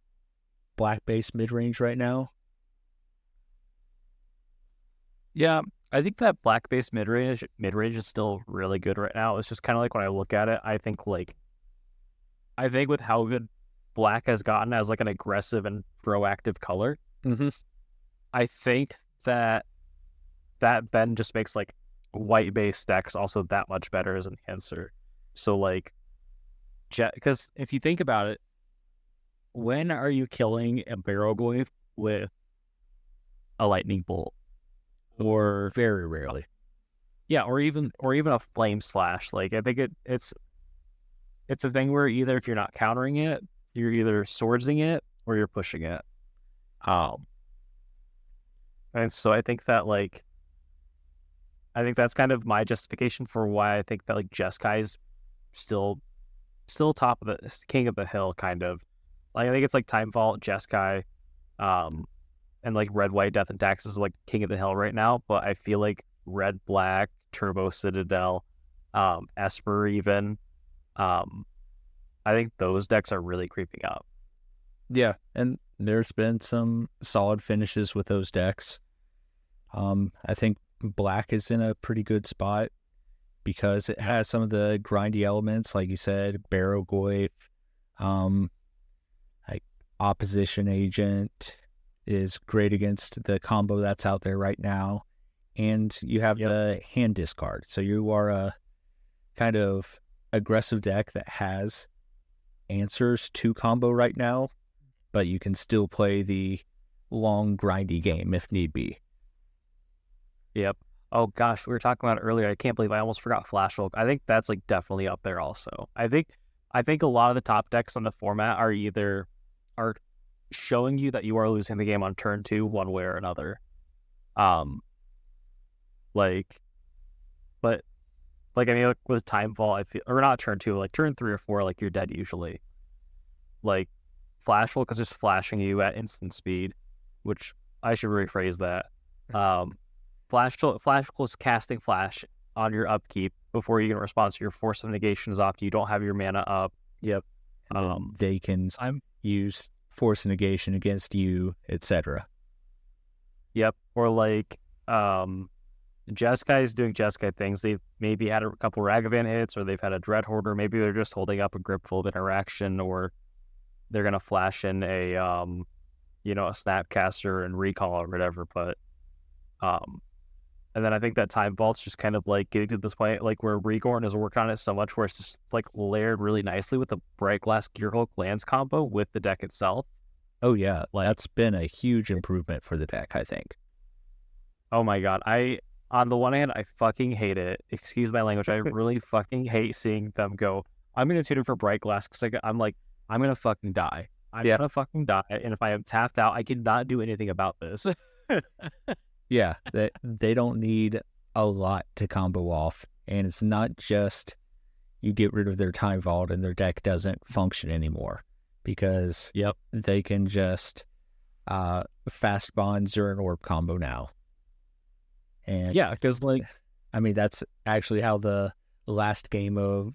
black base mid range right now.
Yeah, I think that black base mid range is still really good right now. It's just kind of like when I look at it, I think with how good black has gotten as like an aggressive and proactive color, I think that then just makes like white base decks also that much better as an enhancer. So like, because if you think about it, when are you killing a Barrowglyph with a lightning bolt? Or
very rarely.
Yeah, or even a flame slash. Like, I think it's a thing where either if you're not countering it, you're either swordsing it or you're pushing it. And so I think that that's kind of my justification for why I think that like Jeskai's still top of the king of the hill kind of. Like I think it's like Time Vault, Jeskai, and like Red White Death and Taxes is like king of the hill right now. But I feel like Red Black, Turbo Citadel, Esper even. I think those decks are really creeping up.
Yeah, and there's been some solid finishes with those decks. I think Black is in a pretty good spot because it has some of the grindy elements, like you said, Barrow Goyf, like Opposition Agent is great against the combo that's out there right now. And you have the hand discard. So you are a kind of aggressive deck that has answers to combo right now, but you can still play the long, grindy game if need be.
Yep. Oh gosh, we were talking about it earlier. I can't believe I almost forgot Flash Hulk. I think that's like definitely up there also. I think a lot of the top decks on the format are showing you that you are losing the game on turn 2 one way or another. Like I mean, like with Time Vault, I feel, or not turn 2, like turn 3 or 4, like you're dead usually. Like Flash Hulk is just flashing you at instant speed, which I should rephrase that. Flash Hulk is casting Flash on your upkeep before you can respond. So your Force of Negation is off. You don't have your mana up.
Yep. They can use Force of Negation against you, etc.
Yep. Or like Jeskai is doing Jeskai things. They've maybe had a couple Ragavan hits, or they've had a Dread Hoarder. Maybe they're just holding up a Gripful of Interaction, or they're gonna flash in a a Snapcaster and Recall or whatever. But and then I think that Time Vault's just kind of like getting to this point, like where Regorn has worked on it so much, where it's just like layered really nicely with the Bright Glass Gearhulk lands combo with the deck itself.
Oh yeah, that's been a huge improvement for the deck, I think.
Oh my god, on the one hand, I fucking hate it. Excuse my language. I really fucking hate seeing them go, I'm going to tune it for Bright Glass because I'm like, I'm going to fucking die. I'm going to fucking die. And if I am tapped out, I cannot do anything about this.
Yeah, they don't need a lot to combo off. And it's not just you get rid of their Time Vault and their deck doesn't function anymore. Because they can just fast bond Zern Orb combo now. And
yeah, because like,
I mean, that's actually how the last game of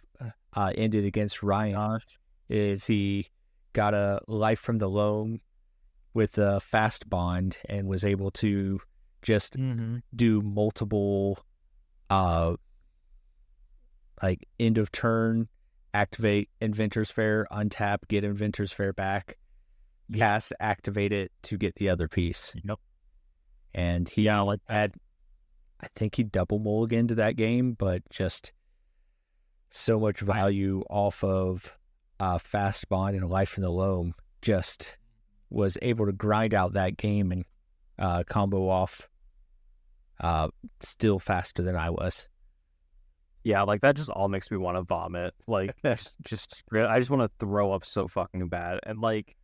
ended against Ryan. Is he got a Life from the Loam with a fast bond and was able to just do multiple like end of turn, activate Inventor's Fair, untap, get Inventor's Fair back, cast, activate it to get the other piece.
Yep.
And he had, I think he double mulliganed to that game, but just so much value off of Fast Bond and Life from the Loam, just was able to grind out that game and combo off still faster than I was.
Yeah, like that just all makes me want to vomit. Like just I just want to throw up so fucking bad. And like,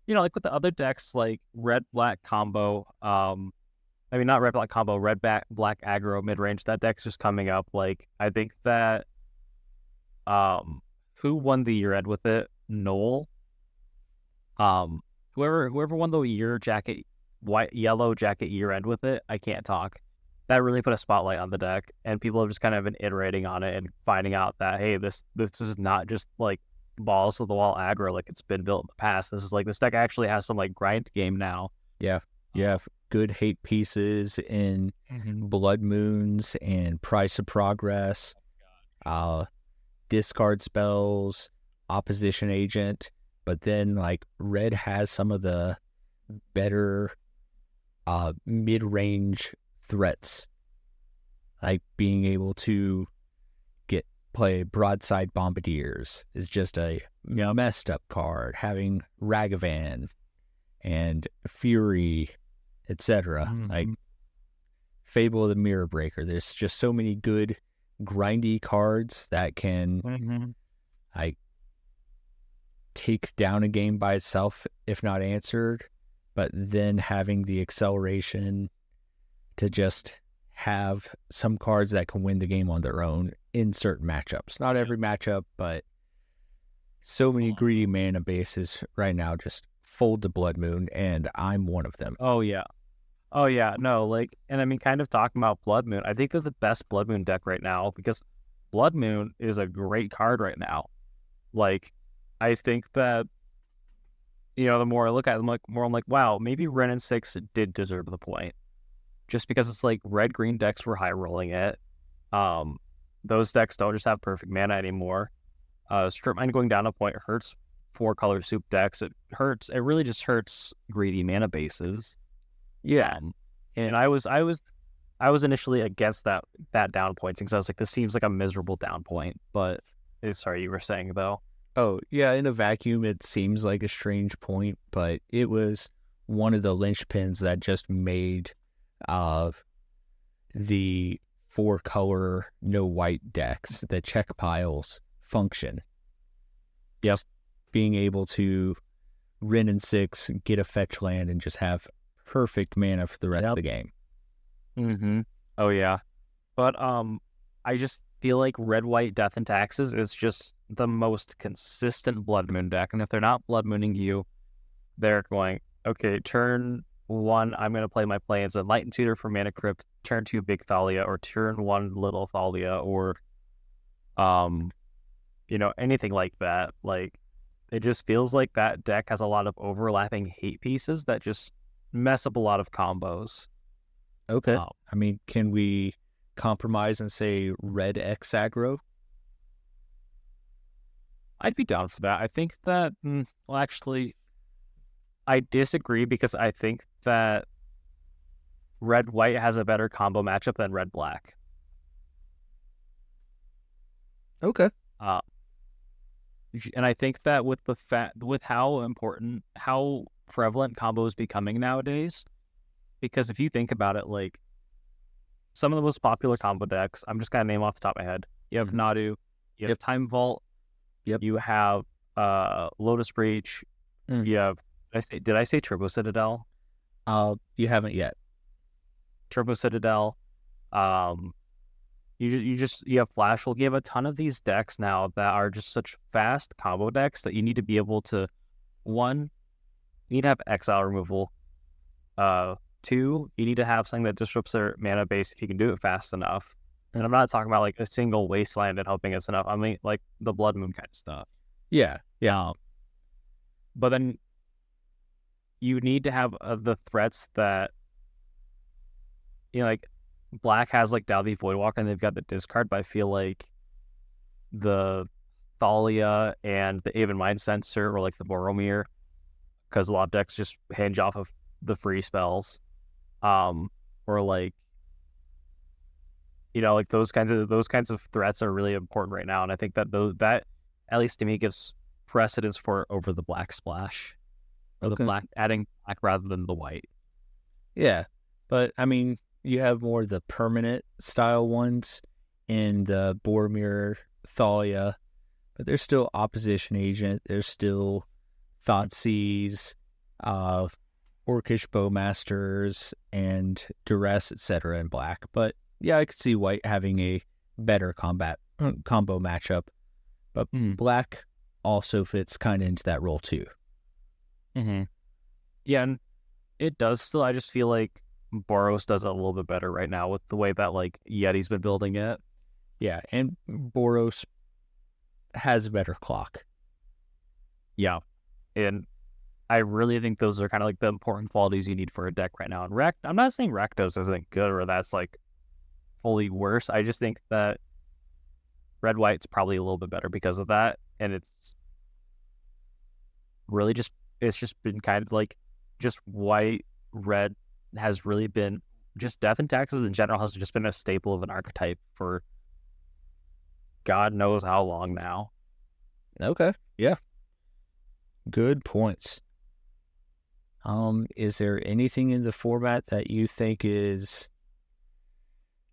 like with the other decks, like Red Black combo, I mean, not Red Black combo, Red Black aggro mid range. That deck's just coming up. Like, I think that, who won the year end with it? Noel. Whoever won the yellow jacket year end with it. I can't talk. That really put a spotlight on the deck, and people have just kind of been iterating on it and finding out that, hey, this is not just like balls to the wall aggro like it's been built in the past. This is like, this deck actually has some like grind game now.
Yeah. You have good hate pieces in Blood Moons and Price of Progress, discard spells, Opposition Agent, but then like Red has some of the better mid-range threats, like being able to play Broadside Bombardiers is just a messed up card, having Ragavan and Fury, etc. Like Fable of the Mirror Breaker. There's just so many good grindy cards that can like take down a game by itself if not answered, but then having the acceleration to just have some cards that can win the game on their own in certain matchups. Not every matchup, but so many greedy mana bases right now just fold to Blood Moon, and I'm one of them.
Oh, yeah. Oh, yeah. No, like, and I mean, kind of talking about Blood Moon, I think they're the best Blood Moon deck right now because Blood Moon is a great card right now. Like, I think that, the more I look at it, I'm like, wow, maybe Ren and 6 did deserve the point. Just because it's like red-green decks were high rolling it. Those decks don't just have perfect mana anymore. Strip Mine going down a point hurts 4-color soup decks. It really just hurts greedy mana bases.
Yeah.
And I was initially against that down pointing, so I was like, this seems like a miserable down point. But sorry, you were saying though.
Oh, yeah, in a vacuum, it seems like a strange point, but it was one of the linchpins that just made the 4-color, no white decks, the check piles, function.
Yes.
Being able to Ren and 6, get a fetch land, and just have perfect mana for the rest of the game.
Mm-hmm. Oh, yeah. But I just feel like red, white, death, and taxes is just the most consistent Blood Moon deck. And if they're not Blood Mooning you, they're going, okay, turn 1, I'm going to play my plains, Enlightened Tutor for Mana Crypt, turn 2, Big Thalia, or turn 1, Little Thalia, or, anything like that. Like, it just feels like that deck has a lot of overlapping hate pieces that just mess up a lot of combos.
Okay. I mean, can we compromise and say red X aggro?
I'd be down for that. I think that, actually, I disagree because I think that red-white has a better combo matchup than red-black.
Okay.
And I think that with how prevalent combo is becoming nowadays, because if you think about it, like, some of the most popular combo decks, I'm just going to name off the top of my head. You have Nadu, you have Time Vault, you have Lotus Breach, you have, did I say Turbo Citadel?
You haven't yet.
Turbo Citadel. You have Flash Hulk. You have a ton of these decks now that are just such fast combo decks that you need to be able to, 1, you need to have exile removal. 2, you need to have something that disrupts their mana base if you can do it fast enough. And I'm not talking about like a single wasteland and hoping it's enough. I mean like the Blood Moon kind of stuff.
Yeah.
But then you need to have the threats that, like, Black has like Dalby Voidwalker and they've got the discard, but I feel like the Thalia and the Aven Mind Sensor or like the Boromir, because a lot of decks just hinge off of the free spells, or like, like those kinds of threats are really important right now, and I think that that at least to me gives precedence for over the black splash, or the black, adding black rather than the white.
Yeah, but I mean, you have more of the permanent style ones in the Boromir, Thalia, but there's still Opposition Agent, there's still Thoughtseize, Orcish Bowmasters, and Duress, etc. in black. But yeah, I could see white having a better combo matchup, but black also fits kind of into that role too.
Mm-hmm. Yeah, and it does still. I just feel like Boros does it a little bit better right now with the way that like Yeti's been building it.
Yeah, and Boros has a better clock.
Yeah, and I really think those are kind of like the important qualities you need for a deck right now. And I'm not saying Rakdos isn't good or that's like fully worse. I just think that red-white's probably a little bit better because of that, and it's just been kind of like just white-red has really been just Death and Taxes in general has just been a staple of an archetype for God knows how long now.
Okay, yeah. Good points. Is there anything in the format that you think is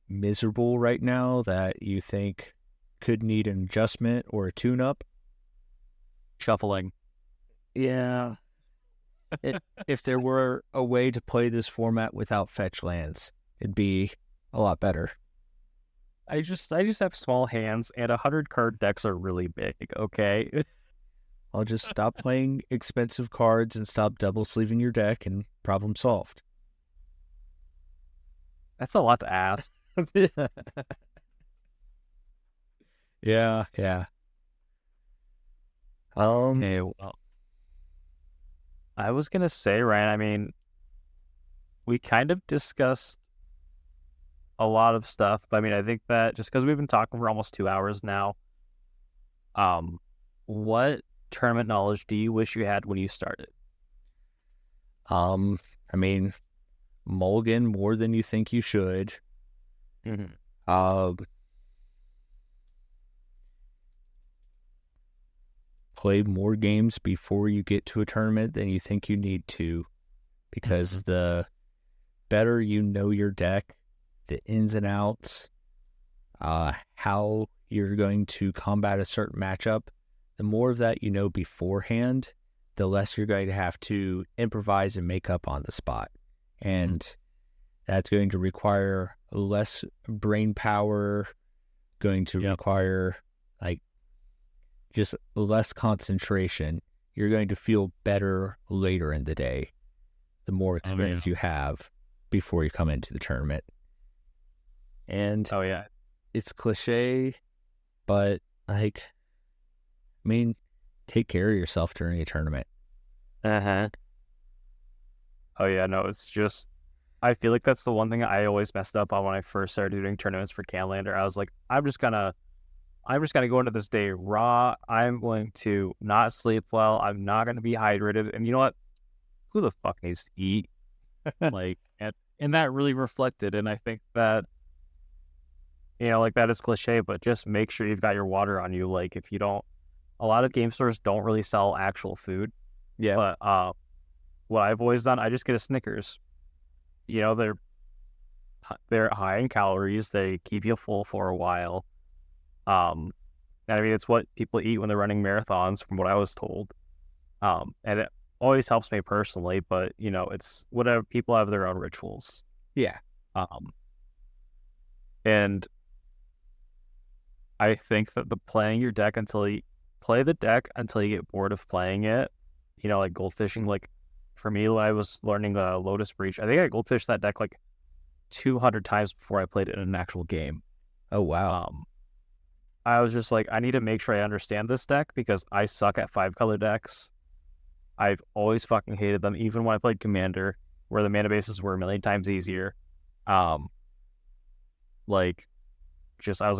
miserable right now that you think could need an adjustment or a tune-up?
Shuffling.
Yeah. If there were a way to play this format without fetch lands, it'd be a lot better.
I just have small hands, and 100 card decks are really big. Okay.
I'll just stop playing expensive cards and stop double sleeving your deck, and problem solved.
That's a lot to ask.
Yeah.
Okay, well, I was gonna say, Ryan, I mean, we kind of discussed a lot of stuff, but I mean, I think that just because we've been talking for almost 2 hours now, what tournament knowledge do you wish you had when you started?
I mean, mulligan more than you think you should.
Mm-hmm.
Play more games before you get to a tournament than you think you need to, because the better you know your deck, the ins and outs, how you're going to combat a certain matchup, the more of that you know beforehand, the less you're going to have to improvise and make up on the spot. And that's going to require less brain power, going to require just less concentration. You're going to feel better later in the day, the more experience you have before you come into the tournament. And it's cliche, but take care of yourself during a tournament.
Oh yeah, no, it's just, I feel like that's the one thing I always messed up on when I first started doing tournaments for Canlander. I was like, I'm just gonna go into this day raw. I'm going to not sleep well. I'm not going to be hydrated. And you know what? Who the fuck needs to eat? And that really reflected. And I think that, that is cliche, but just make sure you've got your water on you. Like, if you don't, a lot of game stores don't really sell actual food.
Yeah.
But what I've always done, I just get a Snickers. They're high in calories. They keep you full for a while. And I mean, it's what people eat when they're running marathons, from what I was told. And it always helps me personally, but it's whatever, people have their own rituals.
Yeah.
And I think that playing your deck until you get bored of playing it, like goldfishing, like for me, when I was learning Lotus Breach, I think I goldfished that deck like 200 times before I played it in an actual game.
Oh, wow.
I was just like, I need to make sure I understand this deck because I suck at 5-color decks. I've always fucking hated them, even when I played Commander, where the mana bases were a million times easier. I was like,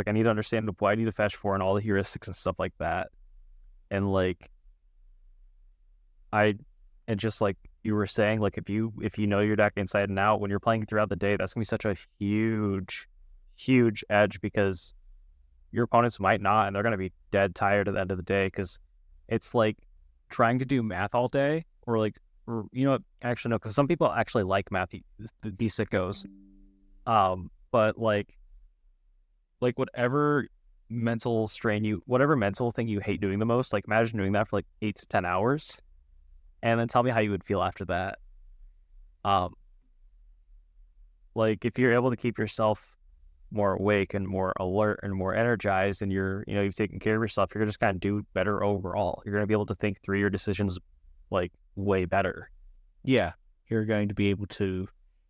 I need to understand what I need to fetch for and all the heuristics and stuff like that. And and just like you were saying, like if you know your deck inside and out, when you're playing throughout the day, that's gonna be such a huge edge, because your opponents might not, and they're gonna be dead tired at the end of the day, because it's like trying to do math all day, or actually no, because some people actually like math, the sickos. But whatever mental thing you hate doing the most, like imagine doing that for like 8 to 10 hours, and then tell me how you would feel after that. If you're able to keep yourself more awake and more alert and more energized, and you've taken care of yourself, you're just going to do better overall. You're going to be able to think through your decisions way better.
Yeah, you're going to be able to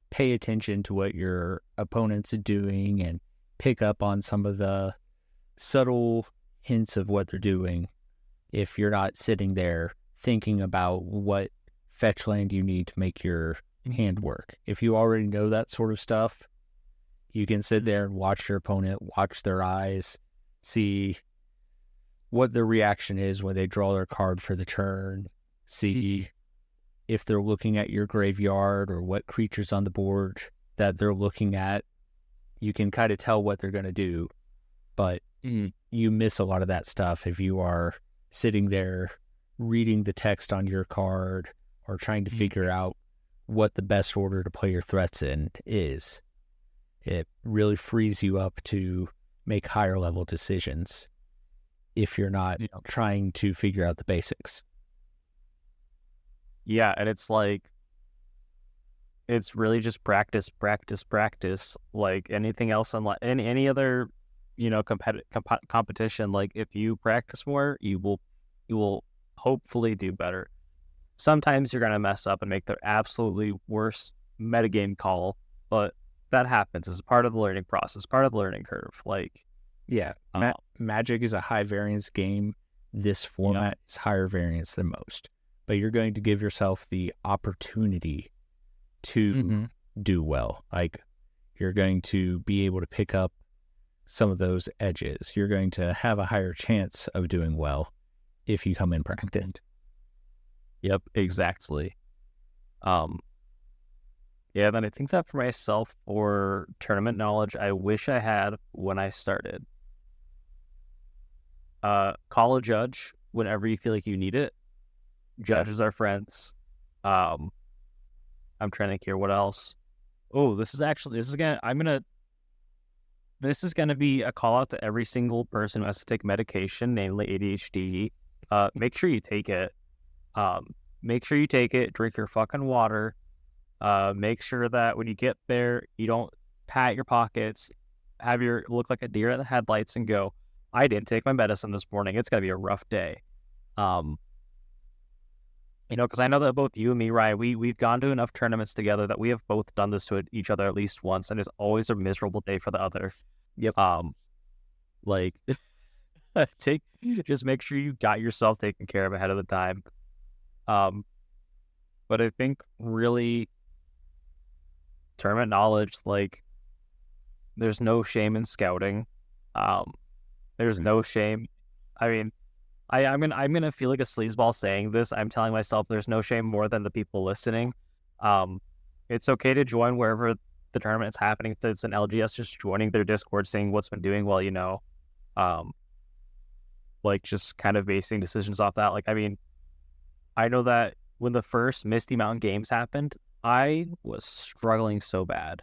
pay attention to what your opponents are doing and pick up on some of the subtle hints of what they're doing, if you're not sitting there thinking about what fetch land you need to make your hand work. If you already know that sort of stuff, you can sit there and watch your opponent, watch their eyes, see what their reaction is when they draw their card for the turn, see if they're looking at your graveyard or what creatures on the board that they're looking at. You can kind of tell what they're going to do, but you miss a lot of that stuff if you are sitting there reading the text on your card or trying to figure out what the best order to play your threats in is. It really frees you up to make higher level decisions if you're not trying to figure out the basics.
Yeah, and it's like, it's really just practice, practice, practice. Like anything else, any other, competition. Like if you practice more, you will hopefully do better. Sometimes you're gonna mess up and make the absolutely worst metagame call, but that happens as part of the learning process, part of the learning curve. Like,
Yeah, Magic is a high variance game. This format is higher variance than most, but you're going to give yourself the opportunity to do well. Like, you're going to be able to pick up some of those edges. You're going to have a higher chance of doing well if you come in practiced.
Yep, exactly. Yeah, then I think that for myself, for tournament knowledge, I wish I had when I started. Call a judge whenever you feel like you need it. Judges are friends. I'm trying to think here. What else? Oh, this is gonna be a call out to every single person who has to take medication, namely ADHD. Make sure you take it. Make sure you take it. Drink your fucking water. Make sure that when you get there, you don't pat your pockets, look like a deer in the headlights, and go, I didn't take my medicine this morning. It's gonna be a rough day. Because I know that both you and me, Ryan, we've gone to enough tournaments together that we have both done this to each other at least once, and it's always a miserable day for the other.
Yep.
Like just make sure you got yourself taken care of ahead of the time. But I think really tournament knowledge, like, there's no shame in scouting. There's no shame. I mean, I'm gonna feel like a sleazeball saying this. I'm telling myself there's no shame more than the people listening. It's okay to join wherever the tournament is happening. If it's an LGS, just joining their Discord, seeing what's been doing well, like just kind of basing decisions off that. Like, I mean, I know that when the first Misty Mountain Games happened, I was struggling so bad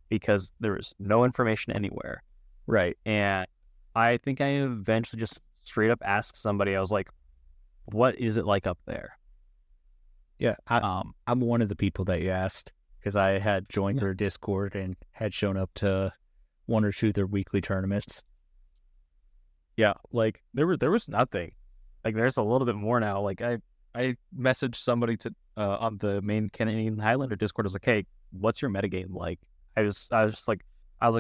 because there was no information anywhere.
Right.
And I think I eventually just straight up asked somebody, I was like, what is it like up there?
Yeah, I'm one of the people that you asked because I had joined their Discord and had shown up to one or two of their weekly tournaments.
Yeah, like there was nothing. Like there's a little bit more now. Like I messaged somebody to on the main Canadian Highlander Discord. I was like, hey, what's your metagame like? I was like,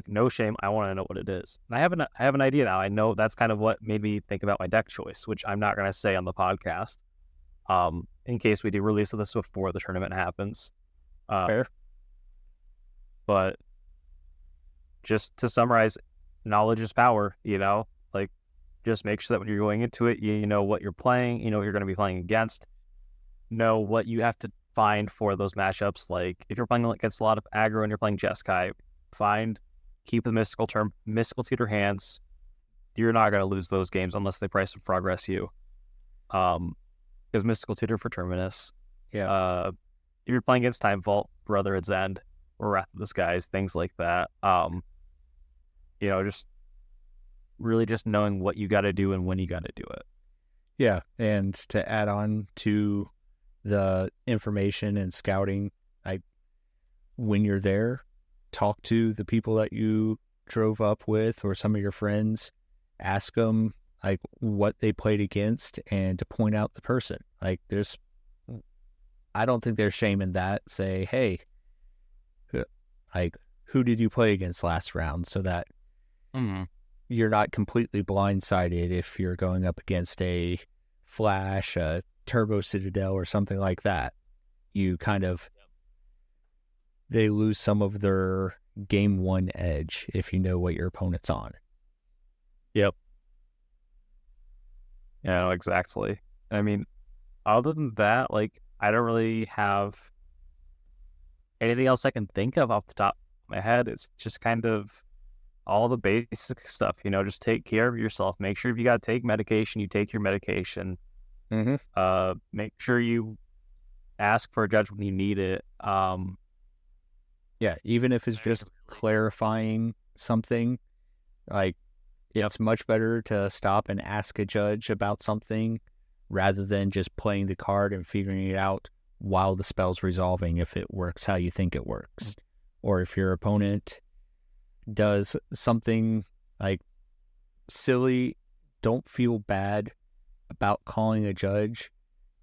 no shame. I want to know what it is. And I have an idea now. I know that's kind of what made me think about my deck choice, which I'm not going to say on the podcast. In case we do release this before the tournament happens.
Fair.
But just to summarize, knowledge is power, like just make sure that when you're going into it, you know what you're playing, you know what you're going to be playing against, know what you have to find for those matchups. Like if you're playing against a lot of aggro and you're playing Jeskai, keep the mystical tutor hands. You're not going to lose those games unless they price and progress you. Because mystical tutor for Terminus.
Yeah.
If you're playing against Time Vault, Brotherhood's End, or Wrath of the Skies, things like that. Just really just knowing what you got to do and when you got to do it.
Yeah, and to add on to the information and scouting, when you're there, talk to the people that you drove up with or some of your friends, ask them what they played against and to point out the person. I don't think there's shame in that. Say, hey, who did you play against last round, so that you're not completely blindsided if you're going up against a Flash, a Turbo Citadel, or something like that. You kind of, they lose some of their game one edge if you know what your opponent's on.
Yep. Yeah, exactly. I mean, other than that, I don't really have anything else I can think of off the top of my head. It's just kind of all the basic stuff, just take care of yourself. Make sure if you got to take medication, you take your medication. Make sure you ask for a judge when you need it.
Yeah, even if it's just clarifying something, it's much better to stop and ask a judge about something rather than just playing the card and figuring it out while the spell's resolving if it works how you think it works. Or if your opponent does something like silly, don't feel bad about calling a judge,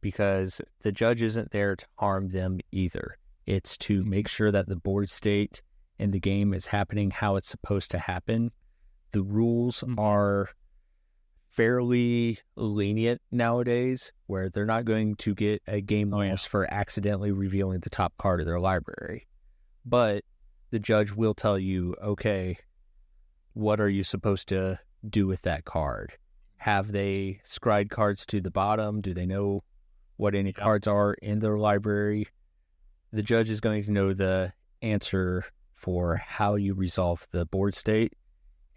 because the judge isn't there to harm them either. It's to make sure that the board state and the game is happening how it's supposed to happen. The rules are fairly lenient nowadays, where they're not going to get a game loss for accidentally revealing the top card of their library. But the judge will tell you, okay, what are you supposed to do with that card? Have they scried cards to the bottom? Do they know what any cards are in their library? The judge is going to know the answer for how you resolve the board state.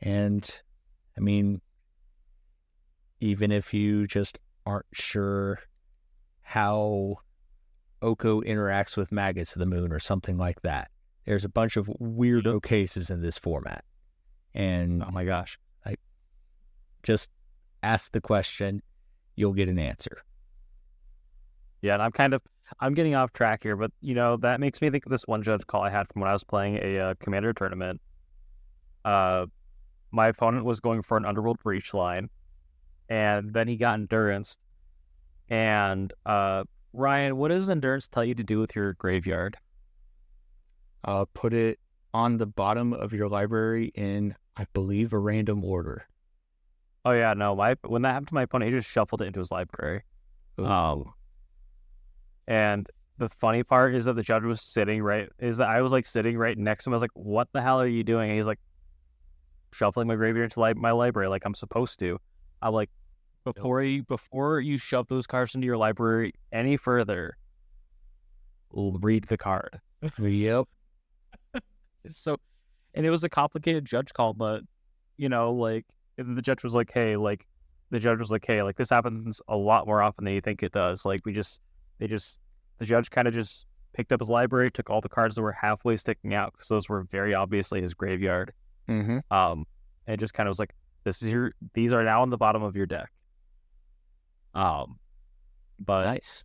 And, I mean, even if you just aren't sure how Oko interacts with maggots of the moon or something like that, there's a bunch of weirdo cases in this format. And
oh my gosh,
just ask the question, you'll get an answer.
Yeah, and I'm getting off track here, but that makes me think of this one judge call I had from when I was playing a Commander tournament. My opponent was going for an Underworld Breach line, and then he got Endurance. And Ryan, what does Endurance tell you to do with your graveyard?
Put it on the bottom of your library in, I believe, a random order.
Oh yeah, no. When that happened to my opponent, he just shuffled it into his library.
Ooh.
And the funny part is that the judge was I was like sitting right next to him. I was like, "What the hell are you doing?" And he's like, shuffling my graveyard into my library like I'm supposed to. I'm like, before you shove those cards into your library any further, read the card.
Yep.
And it was a complicated judge call, but the judge was like, hey, this happens a lot more often than you think it does. Like the judge kind of just picked up his library, took all the cards that were halfway sticking out, because those were very obviously his graveyard.
Mm-hmm.
And just kind of was like, these are now on the bottom of your deck. But
nice.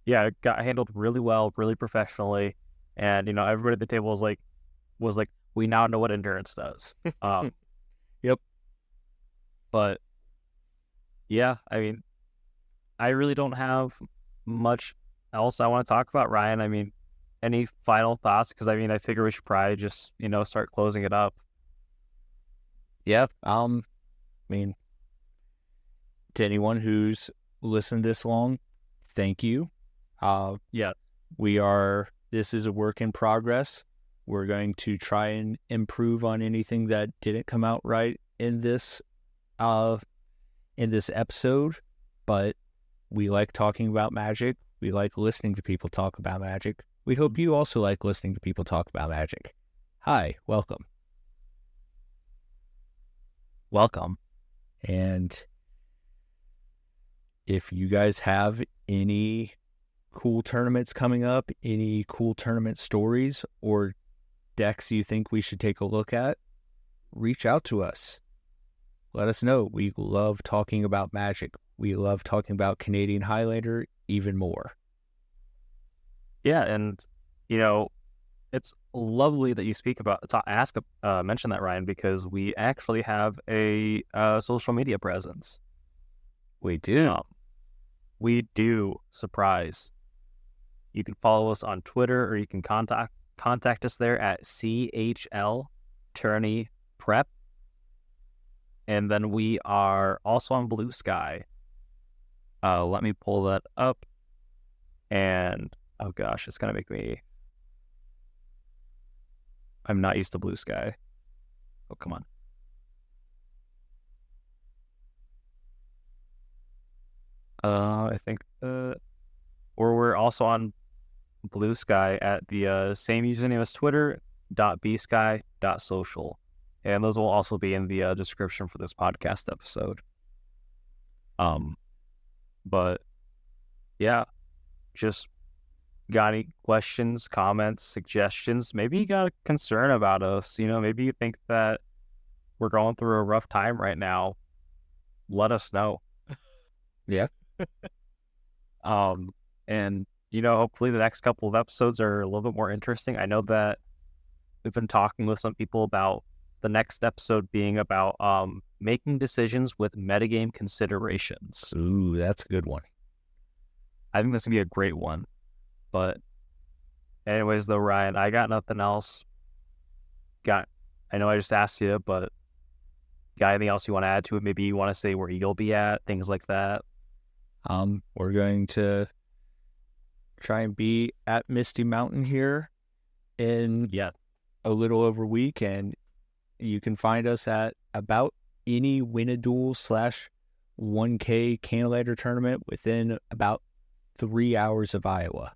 Yeah, it got handled really well, really professionally. And, everybody at the table was like, we now know what Endurance does.
Yep.
But yeah, I mean, I really don't have much else I want to talk about, Ryan. I mean, any final thoughts? Because I figure we should probably just, start closing it up.
Yeah. I mean, to anyone who's listened this long, thank you.
Yeah.
This is a work in progress. We're going to try and improve on anything that didn't come out right in this episode, but we like talking about Magic. We like listening to people talk about Magic. We hope you also like listening to people talk about Magic. Hi, welcome.
Welcome.
And if you guys have any cool tournaments coming up, any cool tournament stories or decks you think we should take a look at, reach out to us. Let us know. We love talking about Magic. We love talking about Canadian Highlander even more.
Yeah, and it's lovely that you mention that, Ryan, because we actually have a social media presence.
We do.
We do. Surprise. You can follow us on Twitter, or you can contact us there at CHL Tourney Prep. And then we are also on Blue Sky. Let me pull that up. And oh gosh, it's gonna make me. I'm not used to Blue Sky. Oh, come on. I think or we're also on Blue Sky at the same username as Twitter, .bsky.social. And those will also be in the description for this podcast episode. But yeah, just got any questions, comments, suggestions? Maybe you got a concern about us. Maybe you think that we're going through a rough time right now. Let us know.
Yeah.
And hopefully the next couple of episodes are a little bit more interesting. I know that we've been talking with some people about the next episode being about making decisions with metagame considerations.
Ooh, that's a good one.
I think that's going to be a great one. But anyways, though, Ryan, I got nothing else. I know I just asked you, but got anything else you want to add to it? Maybe you want to say where you'll be at, things like that.
We're going to try and be at Misty Mountain here in a little over a week, and you can find us at about any Win-A-Duel / 1K Canadian tournament within about 3 hours of Iowa.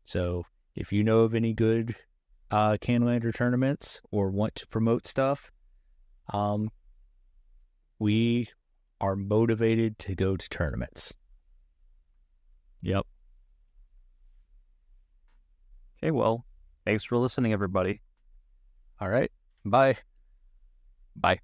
So if you know of any good Canadian tournaments or want to promote stuff, we are motivated to go to tournaments.
Yep. Okay, well, thanks for listening, everybody.
All right. Bye.
Bye.